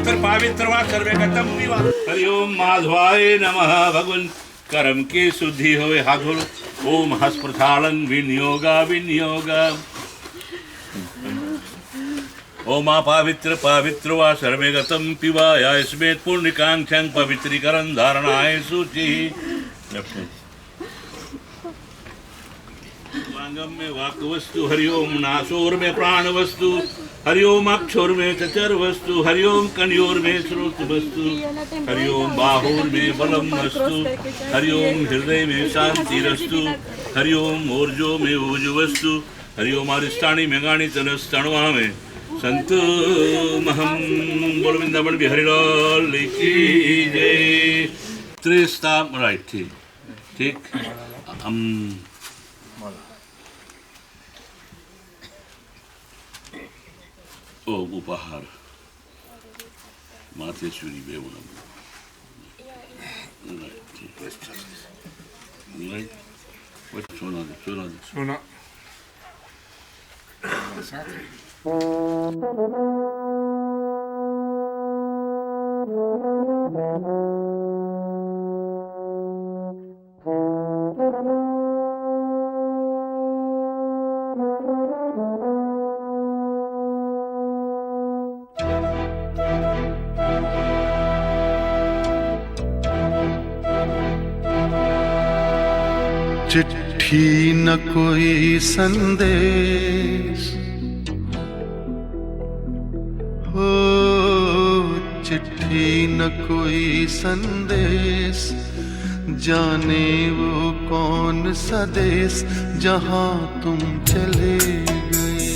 पावित्र पावित्र वा सर्वे गतम विवा। हरि ओम माधवाय नमः। भगवान कर्म की शुद्धि होए हाथुर। ओम हस्प्रथालन विनियोगा विनियोगा। ओम पावित्र पावित्र वा सर्वे गतम पिवाया स्मेत पुण्यकांक्षं पवित्रीकरण धारणाय शुचि। वांगम में वाक वस्तु हरिओम नासोर में प्राण वस्तु हरिओम अक्षोर में चचर वस्तु हरिओम कन्योर में श्रोत वस्तु हरिओम बाहुर में बलम वस्तु हरिओम हृदय में शांति रस्तु हरिओम ऊर्जो में ऊर्ज वस्तु हरिओम अरिष्टाणी मेघाणी तनस तणवा में संत महम बोल वृंदावन बिहारी लाल की जय। त्रिस्ता राइट ठीक ठीक। ओ उपहार मातेश्वरी बेवनम राइट सोना सोना सोना चिट्ठी न कोई संदेश हो, चिट्ठी न कोई संदेश, जाने वो कौन सा देश जहां तुम चले गए।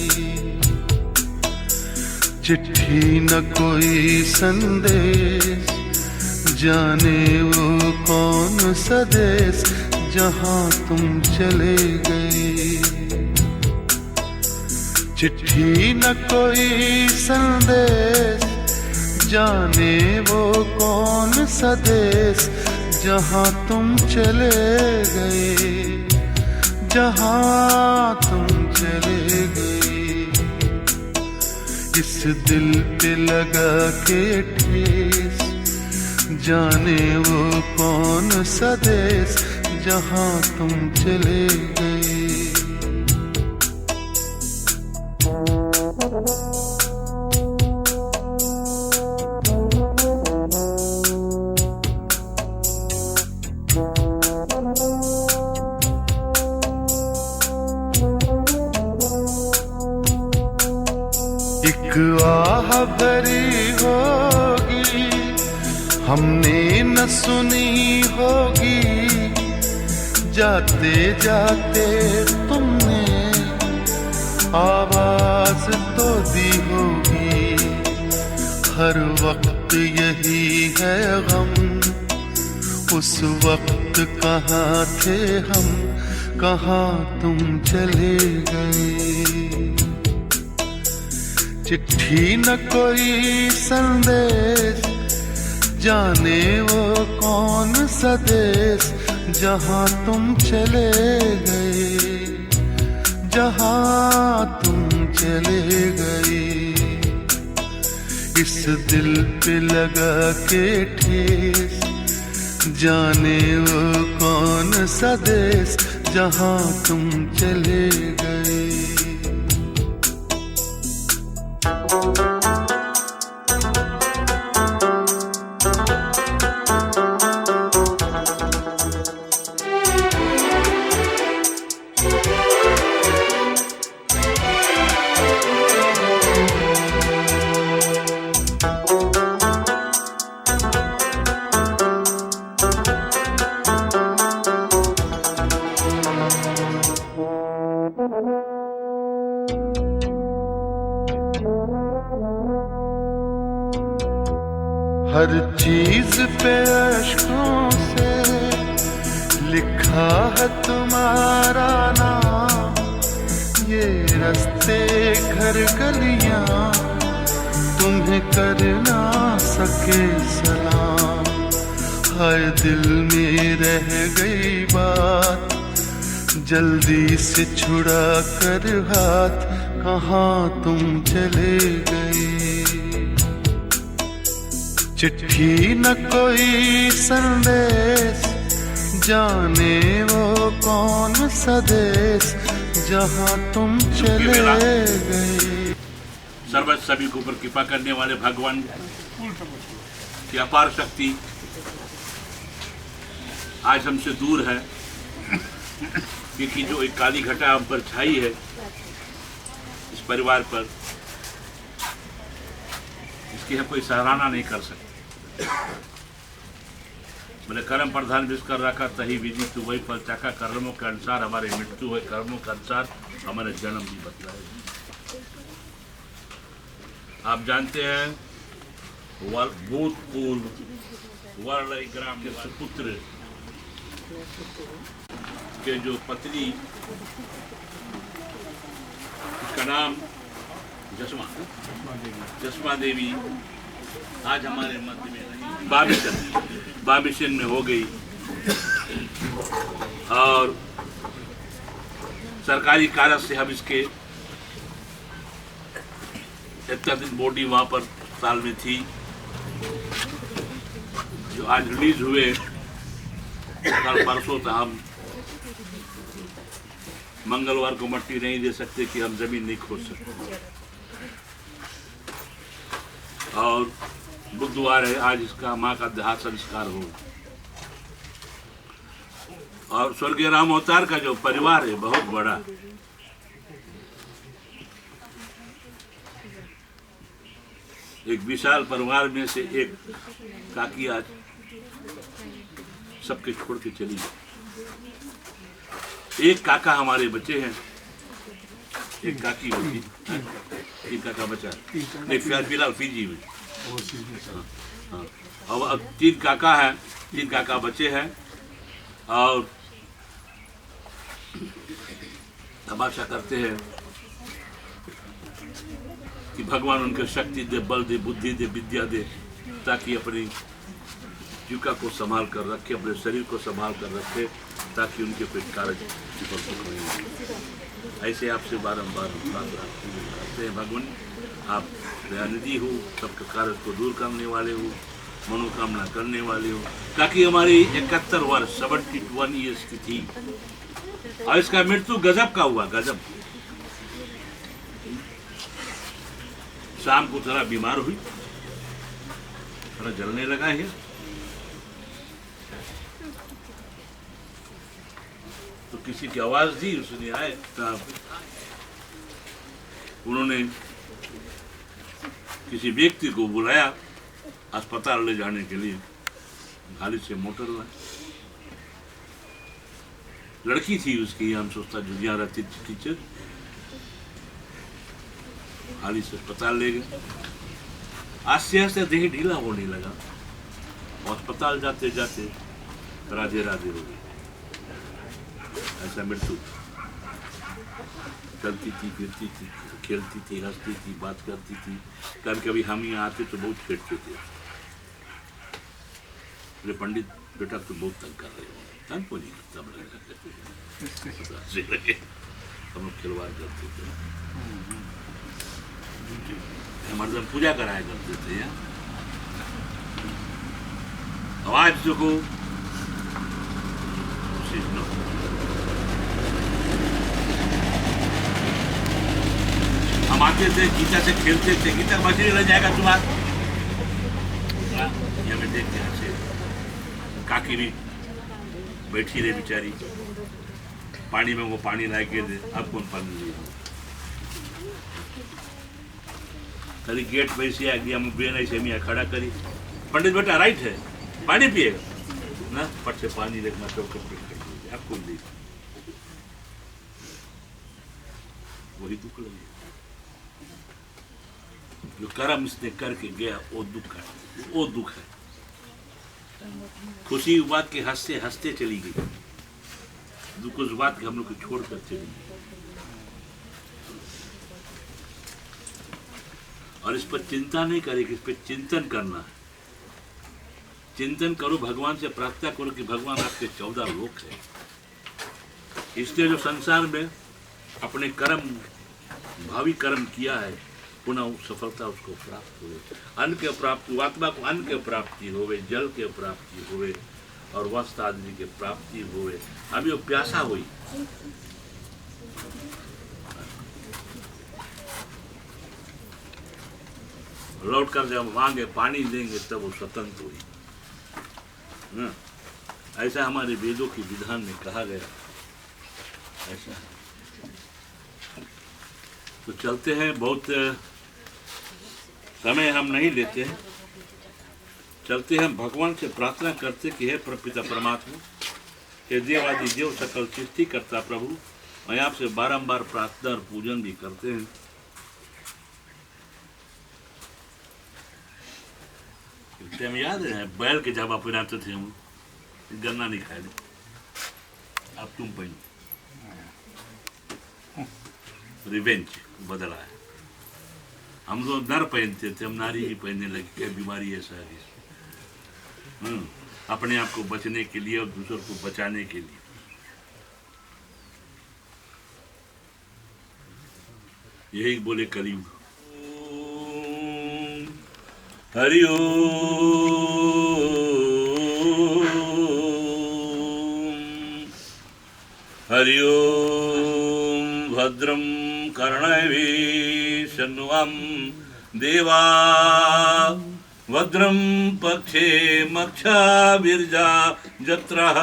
चिट्ठी न कोई संदेश, जाने वो कौन सा देश जहां तुम चले गए। चिट्ठी न कोई संदेश, जाने वो कौन सा देश जहां तुम चले गए, जहां तुम चले गए। इस दिल पे लगा के ठेस, जाने वो कौन सा देश जहां तुम चले गए। एक आह भरी होगी, हमने न सुनी होगी, जाते जाते तुमने आवाज तो दी होगी। हर वक्त यही है गम, उस वक्त कहाँ थे हम, कहाँ तुम चले गए। चिट्ठी न कोई संदेश, जाने वो कौन सा देश जहां तुम चले गए, जहां तुम चले गए। इस दिल पे लगा के ठेस, जाने वो कौन सा देश जहां तुम चले गए। हर चीज पे अश्कों से लिखा है तुम्हारा नाम। ये रास्ते घर गलियां तुम्हें कर ना सके सलाम। हर दिल में रह गई बात, जल्दी से छुड़ा कर हाथ, कहाँ तुम चले गए। चिट्ठी न कोई संदेश, जाने वो कौन सा देश जहाँ तुम चले गए। सर्वत्र सभी के ऊपर कृपा करने वाले भगवान की अपार शक्ति आज हमसे दूर है, क्योंकि जो एक काली घटा हम पर छाई है इस परिवार पर, इसकी हम कोई सराहना नहीं कर सकते। बोले कर्म प्रधान विष कर रखा तही विधि तू वही फल चाका, कर्मों के अनुसार हमारे मृत्यु है, कर्मों के अनुसार हमारे जन्म भी बदला है। आप जानते हैं भूतपूर्व वर्ल ग्राम के सुपुत्र के जो पत्नी, उसका नाम जसमा देवी आज हमारे मध्य में नहीं, बाबिशन में हो गई। और सरकारी कारण से हम इसके इतना दिन बॉडी वहां पर साल में थी, जो आज रिलीज हुए कल परसों था। हम मंगलवार को मट्टी नहीं दे सकते कि हम जमीन नहीं खोद सकते, और बुधवार है आज इसका माँ का देह संस्कार हो। और स्वर्गीय राम अवतार का जो परिवार है बहुत बड़ा, एक विशाल परिवार में से एक काकी आज सबके छोड़ के चली गई। एक काका हमारे बच्चे हैं, एक काकी होगी, तीन काका बचा नहीं, फिलहाल फीजी में। हाँ, अब 3 काका हैं, 3 काका बचे हैं। और हम आशा करते हैं कि भगवान उनके शक्ति दे, बल दे, बुद्धि दे, विद्या दे, ताकि अपनी जीविका को संभाल कर रखे, अपने शरीर को संभाल कर रखे, ताकि उनके कोई कार्य नहीं। ऐसे आपसे बारंबार करते हैं भगवान, आप दयानिधि हो, सबके कार्य को दूर करने वाले हो, मनोकामना करने वाले हो। ताकि हमारी 71 वर्ष 71 ईयर्स की थी, और इसका मृत्यु गजब का हुआ, गजब। शाम को थोड़ा बीमार हुई, थोड़ा जलने लगा है, तो किसी की आवाज दी, उसने आए, तब उन्होंने किसी व्यक्ति को बुलाया अस्पताल ले जाने के लिए। गाड़ी से मोटर लाए, लड़की थी उसकी, हम सोचता जो यहाँ रहती थी टीचर, हाली से अस्पताल ले गए। आस्ते आस्ते देह ढीला होने लगा, अस्पताल जाते जाते राधे राधे हो गई। ऐसा मृत्यु। चलती थी, फिरती थी, खेलती थी, हंसती थी, बात करती थी। कभी कभी हम यहाँ आते तो बहुत खेलते थे। बोले पंडित बेटा तो बहुत तंग कर रहे हो। तंग को नहीं करता, हम लोग खिलवाड़ करते थे, हमारे पूजा कराया करते थे यहाँ। आवाज जो को हम आते थे, गीता से खेलते थे, गीता का मछली रह जाएगा तुम्हारा। हमें देखते ऐसे काकी भी बैठी रही बेचारी, पानी में वो पानी ला के दे, अब कौन पानी लिए खाली गेट पे से आ गया, हम बेन ऐसे मियाँ खड़ा करी, पंडित बेटा राइट है, पानी पिएगा ना, पट से पानी देखना, चौकट पे खड़ी, आपको दी वही दुख लगे। जो कर्म इसने करके गया वो दुख है, वो दुख है। खुशी उस बात के हंसते हंसते चली गई, दुख उस बात के हम लोग को छोड़ कर चली गई। और इस पर चिंता नहीं करेगी, इस पर चिंतन करना है। चिंतन करो, भगवान से प्रार्थना करो कि भगवान आपके 14 लोक है। इसलिए जो संसार में अपने कर्म, भावी कर्म किया है, पुनः सफलता उसको प्राप्त हुए। अन्न के प्राप्ति, आत्मा को अन्न के प्राप्ति होवे, जल के प्राप्ति होवे और वस्त्र आदि के प्राप्ति होवे। अभी वो प्यासा हुई, लौट कर जब मांगे पानी देंगे तब वो स्वतंत्र हुई। ऐसा हमारे वेदों की विधान में कहा गया। ऐसा तो चलते हैं, बहुत समय हम नहीं लेते हैं, चलते हैं। भगवान से प्रार्थना करते कि हे पिता परमात्मा, हे देवादि देव सकल सृष्टि करता प्रभु, मैं आपसे बारंबार प्रार्थना और पूजन भी करते हैं। टाइम याद है बैल के जब आप पहनाते थे हम, गन्ना नहीं खाए, अब तुम पहनो। रिवेंज बदला है। हम लोग नर पहनते थे, हम नारी भी पहनने लगे। क्या बीमारी है सारी, अपने आप को बचने के लिए और दूसरों को बचाने के लिए। यही बोले कलयुग। हरि ओम हरि ओम। भद्रं कर्णैः शृण्वं देवा, भद्रं पक्षे मक्षाभिर्जा जत्रः।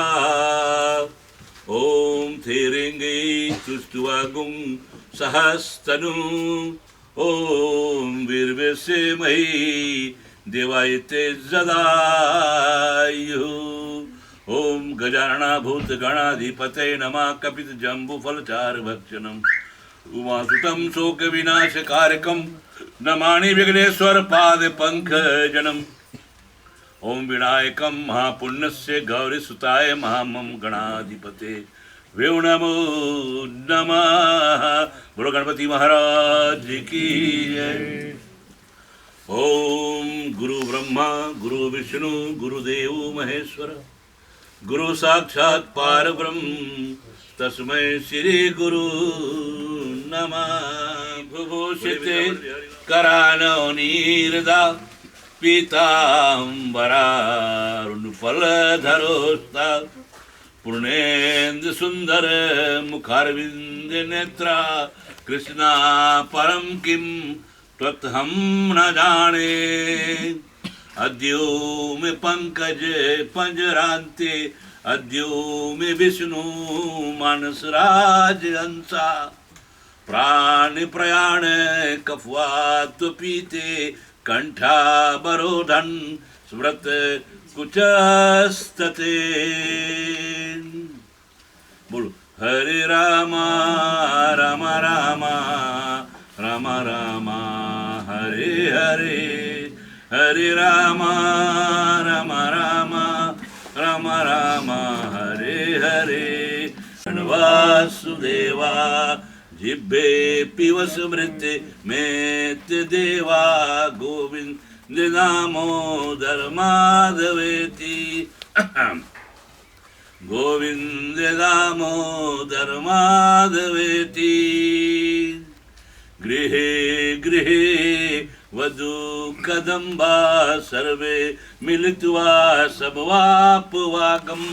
ओम थेरेंगे तुष्टुवागुं सहस्तनु, ओम वीर्यसेमहि देवायते जदायु। ओम गजानना भूत गणाधिपते नमः कपित जम्बु फलचार भक्षणम, उमासुतम शोक विनाश कारकम, नमामि विघ्नेश्वर पाद पंकजनम। ओम विनायकम महापुण्यस्य गौरी सुताय महामम गणाधिपते वेव नमो नमः। बोलो गणपति महाराज की जय। ओम गुरु ब्रह्मा गुरु विष्णु गुरुदेव महेश्वर, गुरु साक्षात् पारब्रह्म तस्मै श्री गुरु नमः। विभूषिते करानवनीरदा पीताम्बरारुणफलधरोस्ता, पूर्णेन्दु सुंदर मुखारविंद नेत्रा, कृष्णा परम किम त्वत्हं न जाने। अद्यो में पंकज पंजरांते, अद्यो में विष्णु मानसराज हंसा, प्राण प्रयाण कफवात पीते, कंठा बरोधन स्मृत कुचस्तते। बोलो हरे रामा राम राम राम राम हरे हरे, हरे रामा राम राम राम राम हरे हरे। वासुदेवा जिब्बे पिव स्मृति मेत देवा, गोविंद दामोदर माधवेति, गोविंद दामोदर माधवेति। गृहे गृहे वधू कदम्बा, सर्वे मिलित्वा समवापवाकं,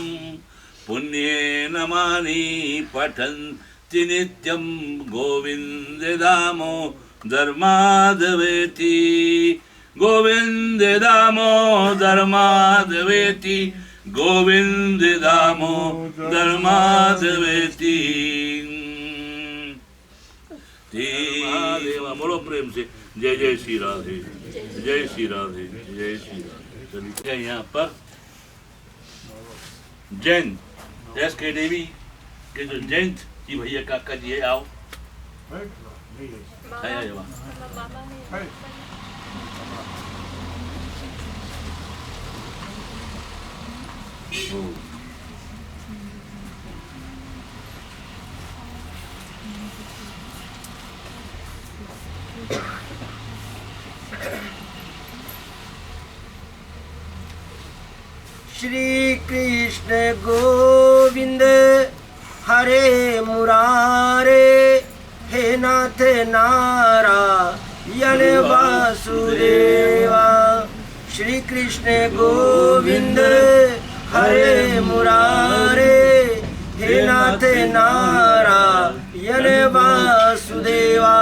पुण्ये नमानि पठन्ति नित्यं, गोविंद दामोदर माधवेति, गोविंद दामोदर माधवेति, गोविंद दामोदर माधवेति। देवा बोलो प्रेम से जय जय श्री राधे, जय श्री राधे, जय श्री राधे। चलिए यहाँ पर जैन एस के देवी के जो जयंत जी भैया काका जी है, आओ श्री कृष्ण गोविंद हरे मुरारे, हे नाथ नारायण श्री कृष्ण गोविंद हरे मुरारे, हे नाथ नारायण वासुदेवा।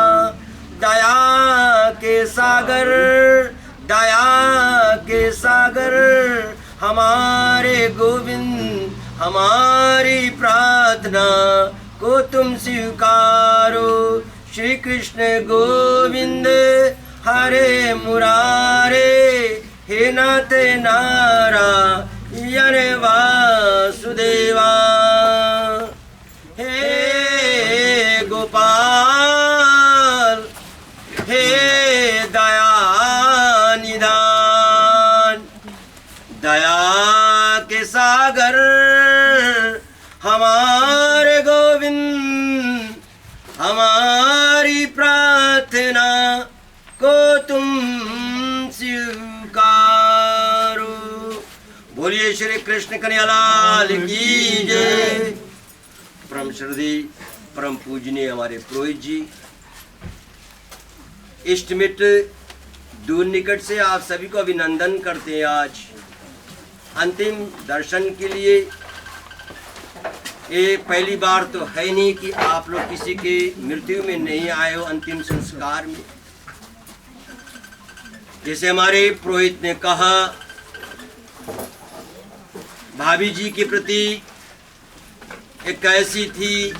दया के सागर, दया के सागर, हमारे गोविंद हमारी प्रार्थना को तुम स्वीकारो। श्री कृष्ण गोविंद हरे मुरारे, हे नाथ नारायण वासुदेवा। हे गोपाल, हे दया निधान, दया के सागर, हमारे गोविंद हमारी प्रार्थना को तुम स्वीकारो। बोलिए श्री कृष्ण कन्हैयालाल की जय। परम श्रद्धेय परम पूजनीय हमारे पुरोहित जी, इष्ट मित्र दूर निकट से आप सभी को अभिनंदन करते हैं। आज अंतिम दर्शन के लिए ये पहली बार तो है नहीं कि आप लोग किसी के मृत्यु में नहीं आए हो, अंतिम संस्कार में। जैसे हमारे पुरोहित ने कहा, भाभी जी के प्रति एक ऐसी थी,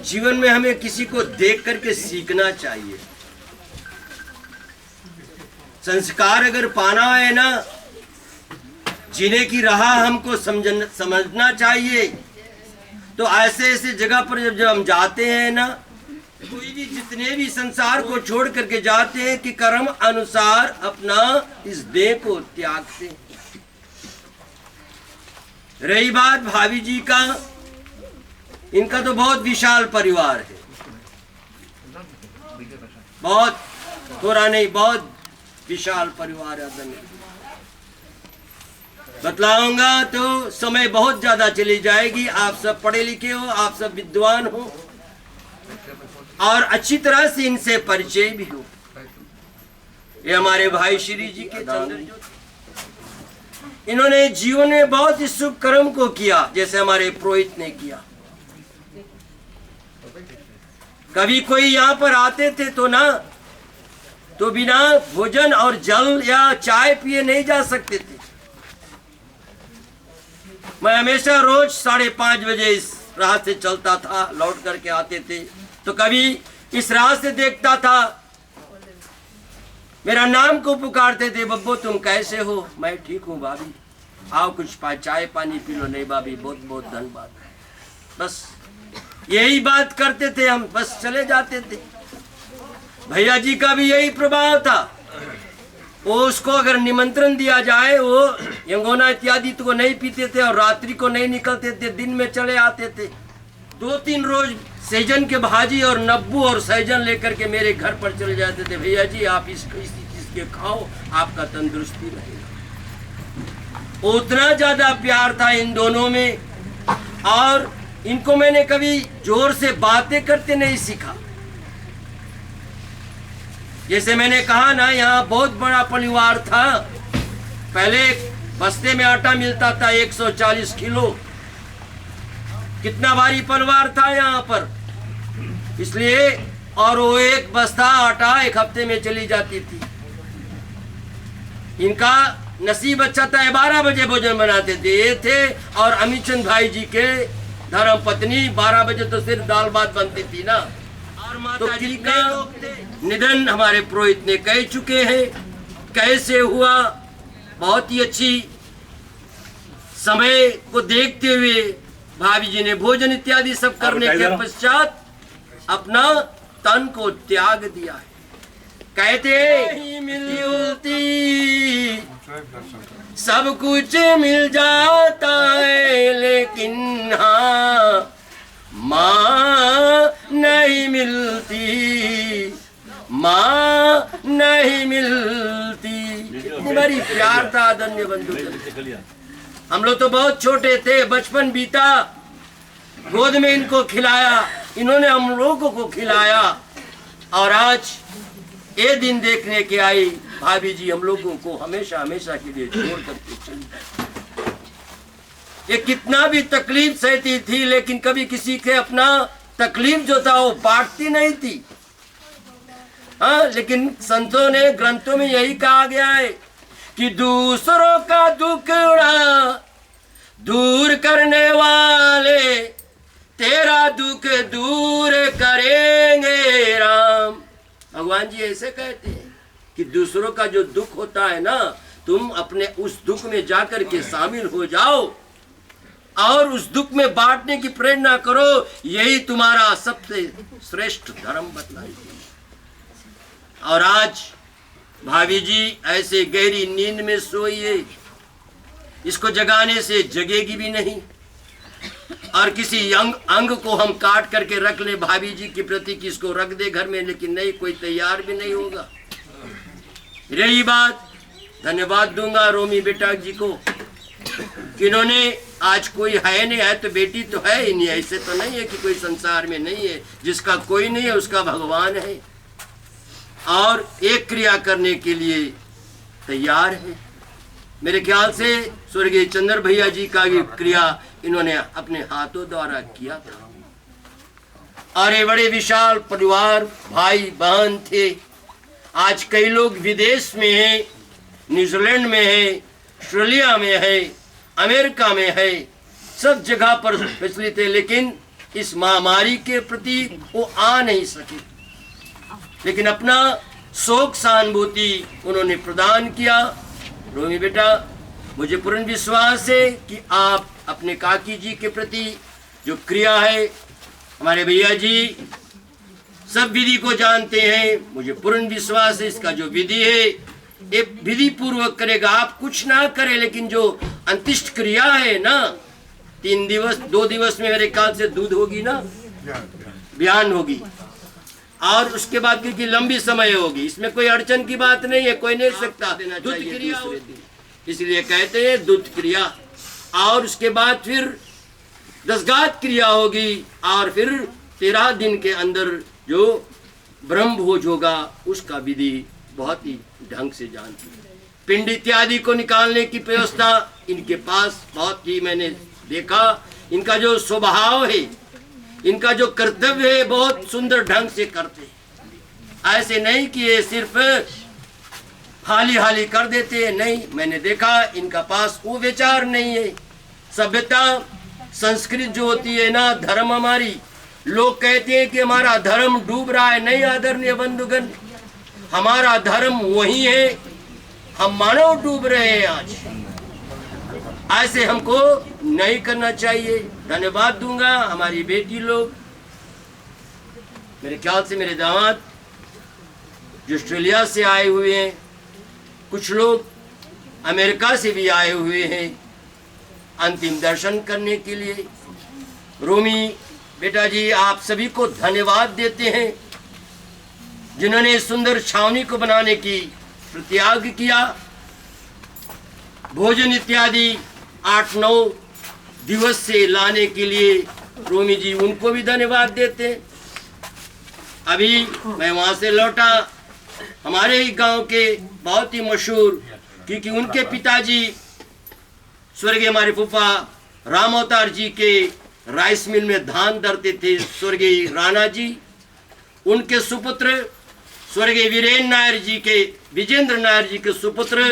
जीवन में हमें किसी को देख करके सीखना चाहिए। संस्कार अगर पाना है ना, जीने की राह हमको समझना चाहिए। तो ऐसे ऐसे जगह पर जब हम जाते हैं ना, कोई भी जितने भी संसार को छोड़ करके जाते हैं कि कर्म अनुसार अपना इस देह को त्यागते हैं। रही बात भाभी जी का, इनका तो बहुत विशाल परिवार है, बहुत थोड़ा नहीं, बहुत विशाल परिवार है। बतलाऊंगा तो समय बहुत ज्यादा चली जाएगी। आप सब पढ़े लिखे हो, आप सब विद्वान हो और अच्छी तरह से इनसे परिचय भी हो। ये हमारे भाई श्री जी के चंद्रज्योति, इन्होंने जीवन में बहुत ही शुभ कर्म को किया, जैसे हमारे पुरोहित ने किया। कभी कोई यहाँ पर आते थे तो ना, तो बिना भोजन और जल या चाय पिए नहीं जा सकते थे। मैं हमेशा रोज 5:30 बजे इस राह से चलता था, लौट करके आते थे। तो कभी इस राह से देखता था, मेरा नाम को पुकारते थे, बब्बू तुम कैसे हो? मैं ठीक हूँ भाभी, आओ कुछ चाय पानी पी लो। नहीं भाभी, बहुत बहुत धन्यवाद। बस यही बात करते थे हम, बस चले जाते थे। भैया जी का भी यही प्रभाव था। वो उसको अगर निमंत्रण दिया जाए, वो यंगोना इत्यादि तो नहीं पीते थे और रात्रि को नहीं निकलते थे, दिन में चले आते थे। 2-3 रोज सहजन के भाजी और नब्बू और सहजन लेकर के मेरे घर पर चले जाते थे। भैया जी आप इसी चीज के खाओ, आपका तंदुरुस्ती रहेगा। उतना ज्यादा प्यार था इन दोनों में। और इनको मैंने कभी जोर से बातें करते नहीं सीखा। जैसे मैंने कहा ना, यहाँ बहुत बड़ा परिवार था। पहले बस्ते में आटा मिलता था 140 किलो। कितना भारी परिवार था यहाँ पर, इसलिए। और वो एक बस्ता आटा 1 हफ्ते में चली जाती थी। इनका नसीब अच्छा था, 12 बजे भोजन बनाते थे ये थे। और अमितचंद भाई जी के धर्म पत्नी 12 बजे तो सिर्फ दाल भात बनती थी ना। और माता जी का निधन हमारे पुरोहित ने कह चुके हैं कैसे हुआ। बहुत ही अच्छी समय को देखते हुए भाभी जी ने भोजन इत्यादि सब करने के पश्चात अपना तन को त्याग दिया है। कहते नहीं मिलती सब कुछ मिल जाता है, लेकिन हाँ माँ नहीं मिलती, माँ नहीं मिलती। इतनी बड़ी प्यार था धन्य बंधु। हम लोग तो बहुत छोटे थे, बचपन बीता, गोद में इनको खिलाया, इन्होंने हम लोगों को खिलाया। और आज ये दिन देखने के आई भाभी जी हम लोगों को हमेशा हमेशा के लिए छोड़ करके चली। ये कितना भी तकलीफ सहती थी लेकिन कभी किसी के अपना तकलीफ जो था वो बांटती नहीं थी। हाँ, लेकिन संतों ने ग्रंथों में यही कहा गया है कि दूसरों का दुखड़ा दूर करने वाले तेरा दुख दूर करेंगे राम। भगवान जी ऐसे कहते हैं कि दूसरों का जो दुख होता है ना, तुम अपने उस दुख में जाकर के शामिल हो जाओ और उस दुख में बांटने की प्रेरणा करो, यही तुम्हारा सबसे श्रेष्ठ धर्म बतलाएगी। और आज भाभी जी ऐसे गहरी नींद में सोई है, इसको जगाने से जगेगी भी नहीं। और किसी अंग को हम काट करके रख ले भाभी जी के प्रति, किसको रख दे घर में, लेकिन नहीं, कोई तैयार भी नहीं होगा। रही बात, धन्यवाद दूंगा रोमी बेटा जी को, इन्होंने आज कोई है नहीं है तो बेटी तो है ही नहीं। ऐसे तो नहीं है कि कोई संसार में नहीं है, जिसका कोई नहीं है उसका भगवान है और एक क्रिया करने के लिए तैयार है। मेरे ख्याल से स्वर्गीय चंद्र भैया जी का ये क्रिया इन्होंने अपने हाथों द्वारा किया था। और ये बड़े विशाल परिवार, भाई बहन थे। आज कई लोग विदेश में हैं, न्यूजीलैंड में है, ऑस्ट्रेलिया में है, अमेरिका में है, सब जगह पर प्रचलित है, लेकिन इस महामारी के प्रति वो आ नहीं सके। लेकिन अपना शोक सहानुभूति उन्होंने प्रदान किया। रोमी बेटा, मुझे पूर्ण विश्वास है कि आप अपने काकी जी के प्रति जो क्रिया है, हमारे भैया जी सब विधि को जानते हैं, मुझे पूर्ण विश्वास है इसका जो विधि है ये विधि पूर्वक करेगा। आप कुछ ना करें, लेकिन जो अंत्येष्टि क्रिया है ना, 2 दिवस में मेरे ख्याल से दूध होगी ना, बयान होगी, और उसके बाद क्योंकि लंबी समय होगी, इसमें कोई अड़चन की बात नहीं है, कोई नहीं सकता दूध क्रिया, इसलिए कहते हैं दूध क्रिया। और उसके बाद फिर दसगात क्रिया होगी और फिर 13 दिन के अंदर जो ब्रह्म भोज होगा उसका विधि बहुत ही ढंग से जानती है। पिंड इत्यादि को निकालने की व्यवस्था इनके पास बहुत ही मैंने देखा। इनका जो स्वभाव है, इनका जो कर्तव्य है, बहुत सुंदर ढंग से करते हैं। ऐसे नहीं कि ये सिर्फ हाली हाली कर देते हैं, नहीं, मैंने देखा इनका पास वो विचार नहीं है। सभ्यता संस्कृत जो होती है ना, धर्म हमारी, लोग कहते हैं कि हमारा धर्म डूब रहा है, नहीं आदरणीय बंधुगण, हमारा धर्म वही है, हम मानव डूब रहे हैं आज। ऐसे हमको नहीं करना चाहिए। धन्यवाद दूंगा हमारी बेटी लोग, मेरे ख्याल से मेरे दामाद जो ऑस्ट्रेलिया से आए हुए हैं, कुछ लोग अमेरिका से भी आए हुए हैं अंतिम दर्शन करने के लिए। रोमी बेटा जी, आप सभी को धन्यवाद देते हैं जिन्होंने सुंदर छावनी को बनाने की प्रतिज्ञा किया। भोजन इत्यादि 8-9 दिवस से लाने के लिए रोमी जी, उनको भी धन्यवाद देते हैं। अभी मैं वहाँ से लौटा, हमारे ही गांव के बहुत ही मशहूर, क्योंकि उनके पिताजी स्वर्गीय हमारे फूफा राम अवतार जी के राइस मिल में धान दरते थे, स्वर्गीय राणा जी, उनके सुपुत्र स्वर्गीय वीरेंद्र नायर जी के, विजेंद्र नायर जी के सुपुत्र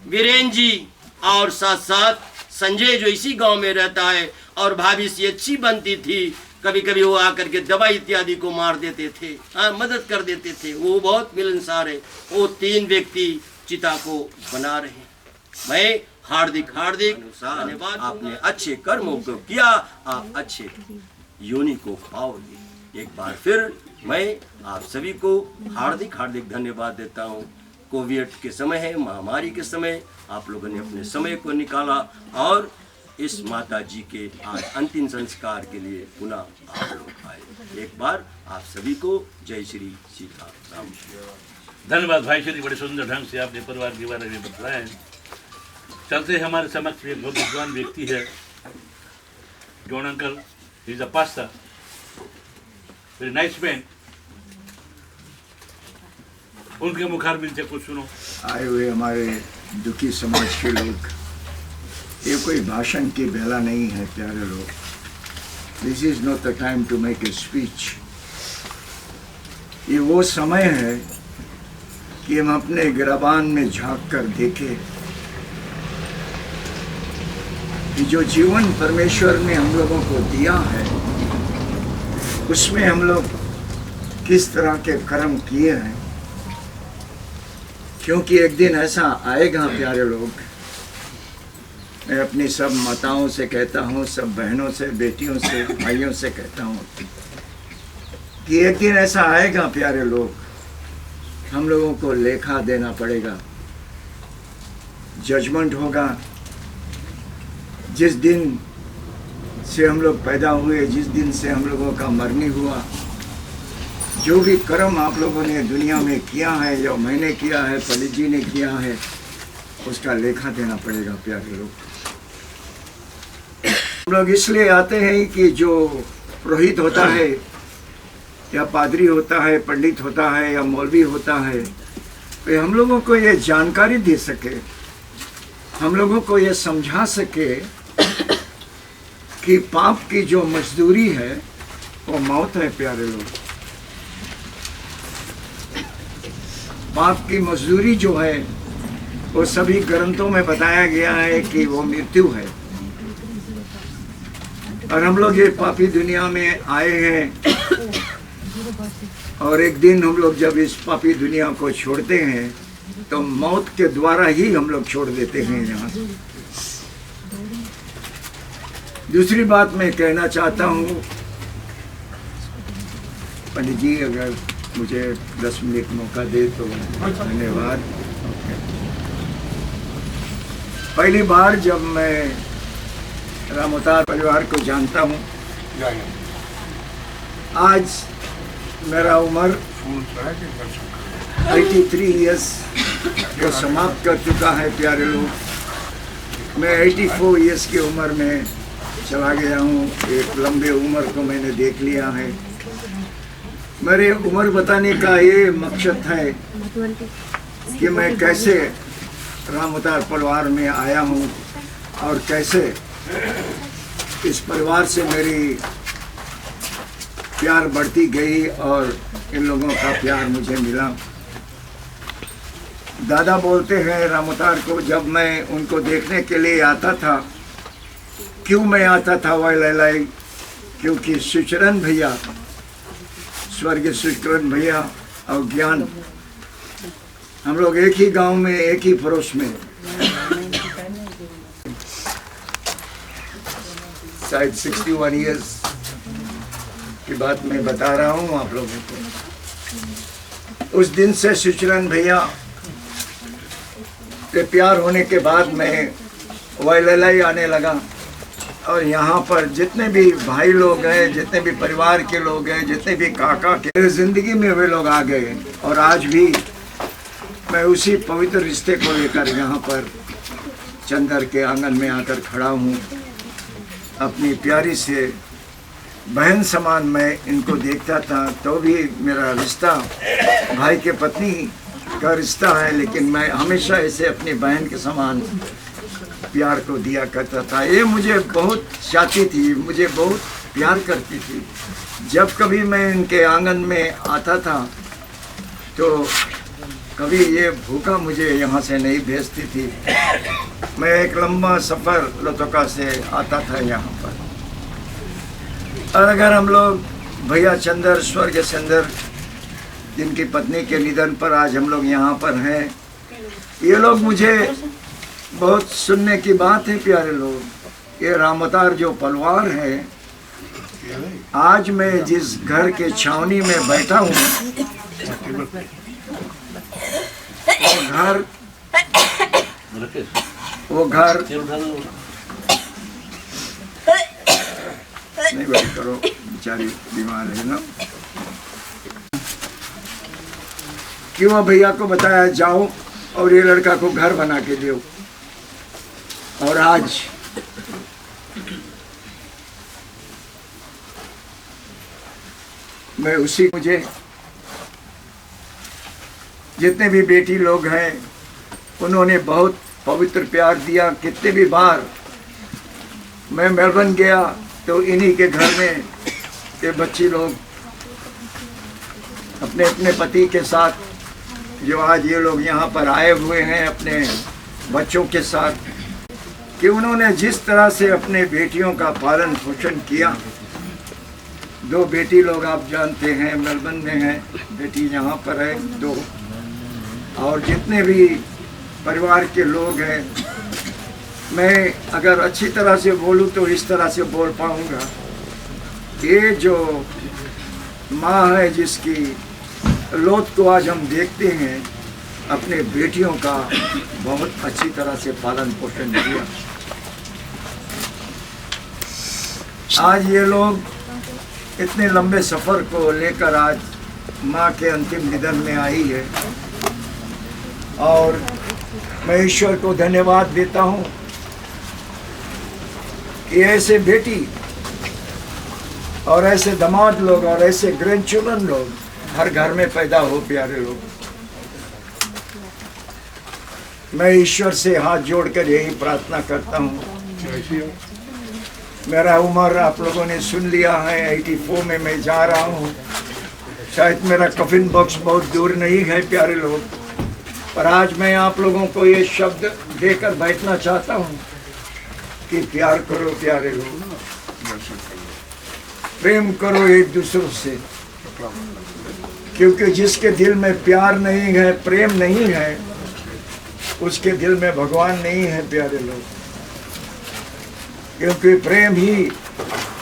वीरेंद्र जी, और साथ साथ संजय जो इसी गांव में रहता है, और भाभी सी अच्छी बनती थी, कभी कभी वो आकर के दवाई इत्यादि को मार देते थे, हाँ, मदद कर देते थे, वो बहुत मिलनसार है। वो 3 व्यक्ति चिता को बना रहे हैं। मैं हार्दिक धन्यवाद, आपने अच्छे कर्मों को किया, आप अच्छे योनि को पाओगे। एक बार फिर मैं आप सभी को हार्दिक धन्यवाद देता हूँ। कोविड के समय है, महामारी के समय, आप लोगों ने अपने समय को निकाला और इस माता जी के आज अंतिम संस्कार के लिए पुनः आप लोग आए। एक बार आप सभी को जय श्री सीता राम। धन्यवाद भाई श्री, बड़े सुंदर ढंग से आपने परिवार के बारे में बताया। चलते हमारे समक्ष एक बहुत विद्वान व्यक्ति है, John uncle, he is a pastor, very nice man. उनके मुखारबिन से कुछ सुनो। आए हुए हमारे दुखी समाज के लोग, ये कोई भाषण की बेला नहीं है प्यारे लोग। This is not the time to make a speech. ये वो समय है कि हम अपने गिरबान में झांक कर देखें कि जो जीवन परमेश्वर ने हम लोगों को दिया है उसमें हम लोग किस तरह के कर्म किए हैं। क्योंकि एक दिन ऐसा आएगा प्यारे लोग, मैं अपनी सब माताओं से कहता हूँ, सब बहनों से, बेटियों से, भाइयों से कहता हूँ कि एक दिन ऐसा आएगा प्यारे लोग, हम लोगों को लेखा देना पड़ेगा। जजमेंट होगा। जिस दिन से हम लोग पैदा हुए, जिस दिन से हम लोगों का मरनी हुआ, जो भी कर्म आप लोगों ने दुनिया में किया है, जो मैंने किया है, पंडित जी ने किया है, उसका लेखा देना पड़ेगा प्यारे लोग। हम लोग इसलिए आते हैं कि जो पुरोहित होता है या पादरी होता है, पंडित होता है या मौलवी होता है, तो हम लोगों को ये जानकारी दे सके, हम लोगों को ये समझा सके कि पाप की जो मजदूरी है वो मौत है प्यारे लोग। पाप की मजदूरी जो है वो सभी ग्रंथों में बताया गया है कि वो मृत्यु है। और हम लोग ये पापी दुनिया में आए हैं और एक दिन हम लोग जब इस पापी दुनिया को छोड़ते हैं तो मौत के द्वारा ही हम लोग छोड़ देते हैं यहाँ से। दूसरी बात मैं कहना चाहता हूँ, पंडित जी अगर मुझे 10 मिनट मौका दे तो धन्यवाद। पहली बार जब मैं रामोतार परिवार को जानता हूँ, आज मेरा उम्र 83 इयर्स को समाप्त कर चुका है प्यारे लोग। मैं 84 इयर्स की उम्र में चला गया हूँ। एक लंबे उम्र को मैंने देख लिया है। मेरे उम्र बताने का ये मकसद है कि मैं कैसे रामोतार परिवार में आया हूँ और कैसे इस परिवार से मेरी प्यार बढ़ती गई और इन लोगों का प्यार मुझे मिला। दादा बोलते हैं रामोतार को, जब मैं उनको देखने के लिए आता था, क्यों मैं आता था वाई, क्योंकि सुचरण भैया, स्वर्गीय सुचरण भैया और ज्ञान, हम लोग एक ही गांव में, एक ही पड़ोस में, शायद 61 इयर्स की बात मैं बता रहा हूँ आप लोगों को। उस दिन से सुचरण भैया के प्यार होने के बाद मैं वाई आने लगा। और यहाँ पर जितने भी भाई लोग हैं, जितने भी परिवार के लोग हैं, जितने भी काका के ज़िंदगी में वे लोग आ गए। और आज भी मैं उसी पवित्र रिश्ते को लेकर यहाँ पर चंदर के आंगन में आकर खड़ा हूँ। अपनी प्यारी से बहन समान मैं इनको देखता था, तो भी मेरा रिश्ता भाई के पत्नी का रिश्ता है, लेकिन मैं हमेशा इसे अपनी बहन के समान प्यार को दिया करता था। ये मुझे बहुत चाहती थी, मुझे बहुत प्यार करती थी। जब कभी मैं इनके आंगन में आता था तो कभी ये भूखा मुझे यहाँ से नहीं भेजती थी। मैं एक लंबा सफ़र लतोका से आता था यहाँ पर। और अगर हम लोग भैया चंदर, स्वर्गीय चंदर, जिनकी पत्नी के निधन पर आज हम लोग यहाँ पर हैं, ये लोग मुझे बहुत सुनने की बात है प्यारे लोग। ये रामोतार जो परिवार है, आज मैं जिस घर के छावनी में बैठा हूँ, वो घर नहीं, बात करो, बेचारी बीमार है ना। क्यों भैया को बताया जाओ और ये लड़का को घर बना के दो। और आज मैं उसी, मुझे जितने भी बेटी लोग हैं उन्होंने बहुत पवित्र प्यार दिया। कितने भी बार मैं मेलबर्न गया तो इन्हीं के घर में ये बच्ची लोग अपने अपने पति के साथ, जो आज ये लोग यहाँ पर आए हुए हैं अपने बच्चों के साथ, कि उन्होंने जिस तरह से अपने बेटियों का पालन पोषण किया। 2 बेटी लोग आप जानते हैं मेलबर्न में हैं, बेटी यहाँ पर है 2, और जितने भी परिवार के लोग हैं, मैं अगर अच्छी तरह से बोलूँ तो इस तरह से बोल पाऊँगा, ये जो माँ है जिसकी लौत को आज हम देखते हैं, अपने बेटियों का बहुत अच्छी तरह से पालन पोषण किया। आज ये लोग इतने लंबे सफ़र को लेकर आज माँ के अंतिम निधन में आई है, और मैं ईश्वर को धन्यवाद देता हूँ कि ऐसे बेटी और ऐसे दामाद लोग और ऐसे ग्रैंड चिल्ड्रन लोग हर घर में पैदा हो। प्यारे लोग, मैं ईश्वर से हाथ जोड़कर यही प्रार्थना करता हूँ। मेरा उम्र आप लोगों ने सुन लिया है, 84 में मैं जा रहा हूँ। शायद मेरा कफिन बॉक्स बहुत दूर नहीं है प्यारे लोग, पर आज मैं आप लोगों को ये शब्द देकर बैठना चाहता हूँ कि प्यार करो प्यारे लोग, प्रेम करो एक दूसरों से, क्योंकि जिसके दिल में प्यार नहीं है, प्रेम नहीं है, उसके दिल में भगवान नहीं है प्यारे लोग। क्योंकि प्रेम ही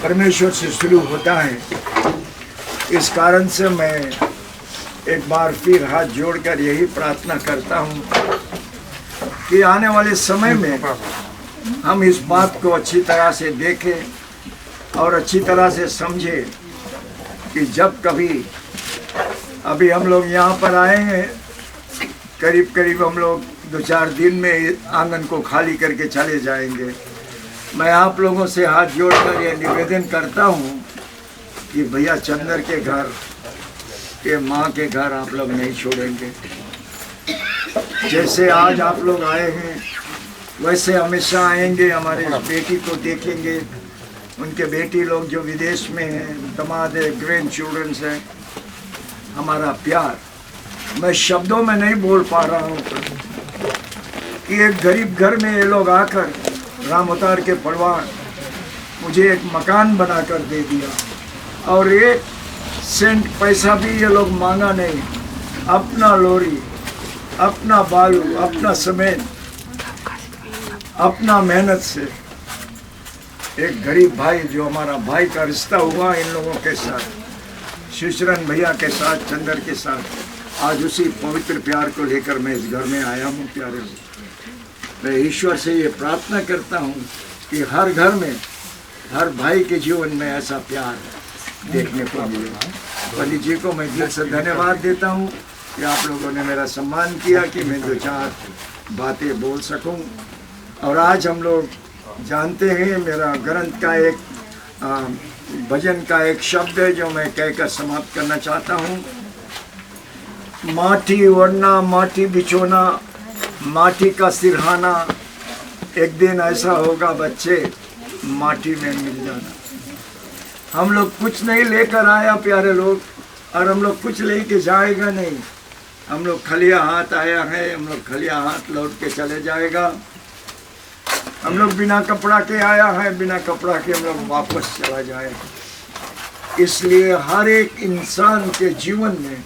परमेश्वर से शुरू होता है। इस कारण से मैं एक बार फिर हाथ जोड़कर यही प्रार्थना करता हूँ कि आने वाले समय में हम इस बात को अच्छी तरह से देखें और अच्छी तरह से समझें कि जब कभी, अभी हम लोग यहाँ पर आए हैं, करीब करीब हम लोग 2-4 दिन में आंगन को खाली करके चले जाएंगे। मैं आप लोगों से हाथ जोड़कर ये निवेदन करता हूँ कि भैया चंदर के घर, के माँ के घर आप लोग नहीं छोड़ेंगे। जैसे आज आप लोग आए हैं वैसे हमेशा आएंगे, हमारे बेटी को देखेंगे, उनके बेटी लोग जो विदेश में हैं, दामाद है, ग्रैंड चिल्ड्रंस हैं। हमारा प्यार मैं शब्दों में नहीं बोल पा रहा हूँ कि एक गरीब घर में ये लोग आकर, राम अवतार के परिवार, मुझे एक मकान बनाकर दे दिया और 1 सेंट पैसा भी ये लोग मांगा नहीं। अपना लोरी, अपना बालू, अपना समय, अपना मेहनत से एक गरीब भाई, जो हमारा भाई का रिश्ता हुआ इन लोगों के साथ, शिशरन भैया के साथ, चंदर के साथ, आज उसी पवित्र प्यार को लेकर मैं इस घर में आया हूँ। प्यारे लोग, मैं ईश्वर से ये प्रार्थना करता हूँ कि हर घर में, हर भाई के जीवन में ऐसा प्यार देखने को मिले। पंडित जी को मैं दिल से धन्यवाद देता हूँ कि आप लोगों ने मेरा सम्मान किया कि मैं 2-4 बातें बोल सकूँ। और आज हम लोग जानते हैं, मेरा ग्रंथ का एक भजन का एक शब्द है जो मैं कहकर समाप्त करना चाहता हूँ। माटी ओढ़ना, माटी बिछोना, माटी का सिरहाना, एक दिन ऐसा होगा बच्चे माटी में मिल जाना। हम लोग कुछ नहीं लेकर आया प्यारे लोग, और हम लोग कुछ लेके जाएगा नहीं। हम लोग खलिया हाथ आया है, हम लोग खलिया हाथ लौट के चले जाएगा। हम लोग बिना कपड़ा के आया है, बिना कपड़ा के हम लोग वापस चला जाएगा। इसलिए हर एक इंसान के जीवन में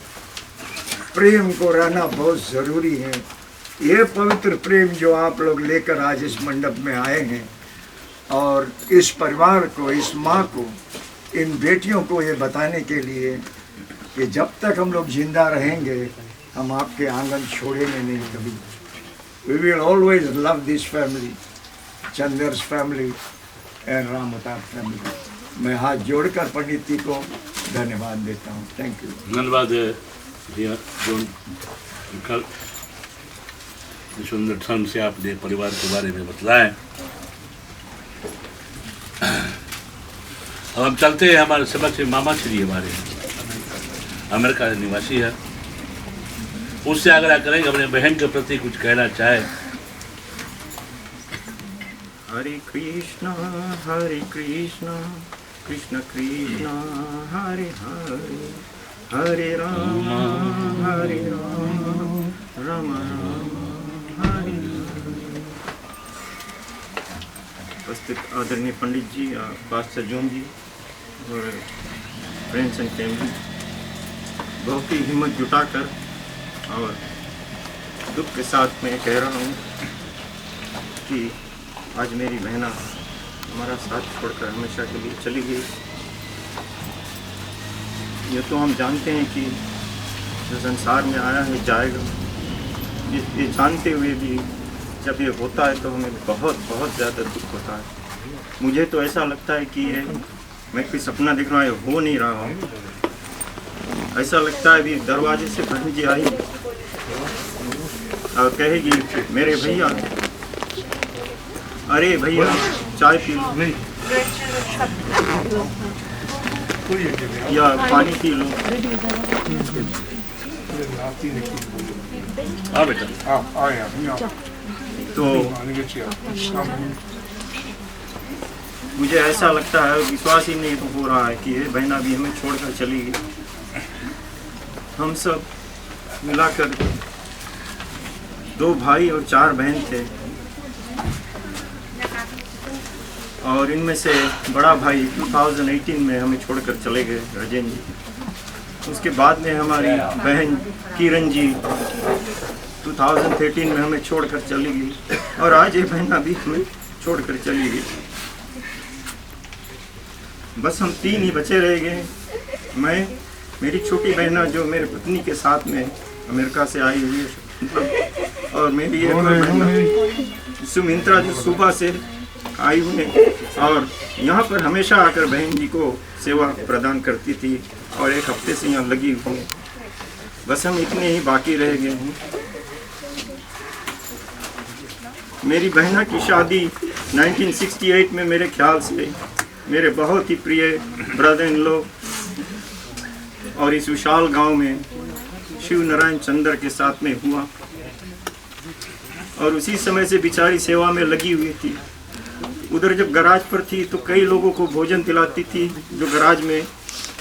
प्रेम को रहना बहुत ज़रूरी है। ये पवित्र प्रेम जो आप लोग लेकर आज इस मंडप में आए हैं, और इस परिवार को, इस माँ को, इन बेटियों को ये बताने के लिए कि जब तक हम लोग जिंदा रहेंगे हम आपके आंगन छोड़ेंगे नहीं कभी। We will always love this family, Chander's family and Ram Avtar family. मैं हाथ जोड़कर पंडित जी को धन्यवाद देता हूँ। Thank you. धन्यवाद है भैया, जो कल सुंदर ढंग से आपने परिवार के बारे में बतलाएं। अब हम चलते हैं हमारे समझ से मामा श्री हमारे अमेरिका निवासी है, उससे आग्रह करेंगे अपने बहन के प्रति कुछ कहना चाहे। हरे कृष्णा कृष्ण कृष्ण हरे हरे, हरे राम राम राम हरे हरे। उपस्थित आदरणीय पंडित जी, पास्टर जॉन जी और फ्रेंड्स एंड फैमिली, बहुत ही हिम्मत जुटाकर और दुख के साथ मैं कह रहा हूँ कि आज मेरी बहना हमारा साथ छोड़कर हमेशा के लिए चली गई। ये तो हम जानते हैं कि जो संसार में आया है जाएगा, ये जानते हुए भी जब ये होता है तो हमें बहुत बहुत ज़्यादा दुख होता है। मुझे तो ऐसा लगता है कि ये मैं कोई सपना देख रहा हूँ, हो नहीं रहा हूँ। ऐसा लगता है अभी दरवाजे से बहन जी आई और कहेगी मेरे भैया, अरे भैया चाय पी लो या पानी पी लो। हाँ बेटा। तो मुझे ऐसा लगता है, विश्वास ही नहीं हो रहा है कि ये बहना भी हमें छोड़कर चली गई। हम सब मिलाकर 2 भाई और 4 बहन थे और इनमें से बड़ा भाई 2018 में हमें छोड़कर चले गए, राजेन जी। उसके बाद में हमारी बहन किरण जी 2013 में हमें छोड़कर चली गई और आज ये बहना भी हमें छोड़कर चली गई। बस हम 3 ही बचे रह गए, मैं, मेरी छोटी बहना जो मेरे पत्नी के साथ में अमेरिका से आई हुई है और मेरी एक बहना सुमित्रा जो सुबह से आई हुई है और यहाँ पर हमेशा आकर बहन जी को सेवा प्रदान करती थी और 1 हफ्ते से यहाँ लगी हुई है। बस हम इतने ही बाकी रह गए हैं। मेरी बहना की शादी 1968 में मेरे ख्याल से मेरे बहुत ही प्रिय ब्रदर इन लॉ और इस विशाल गांव में शिव नारायण चंद्र के साथ में हुआ और उसी समय से बेचारी सेवा में लगी हुई थी। उधर जब गराज पर थी तो कई लोगों को भोजन दिलाती थी जो गराज में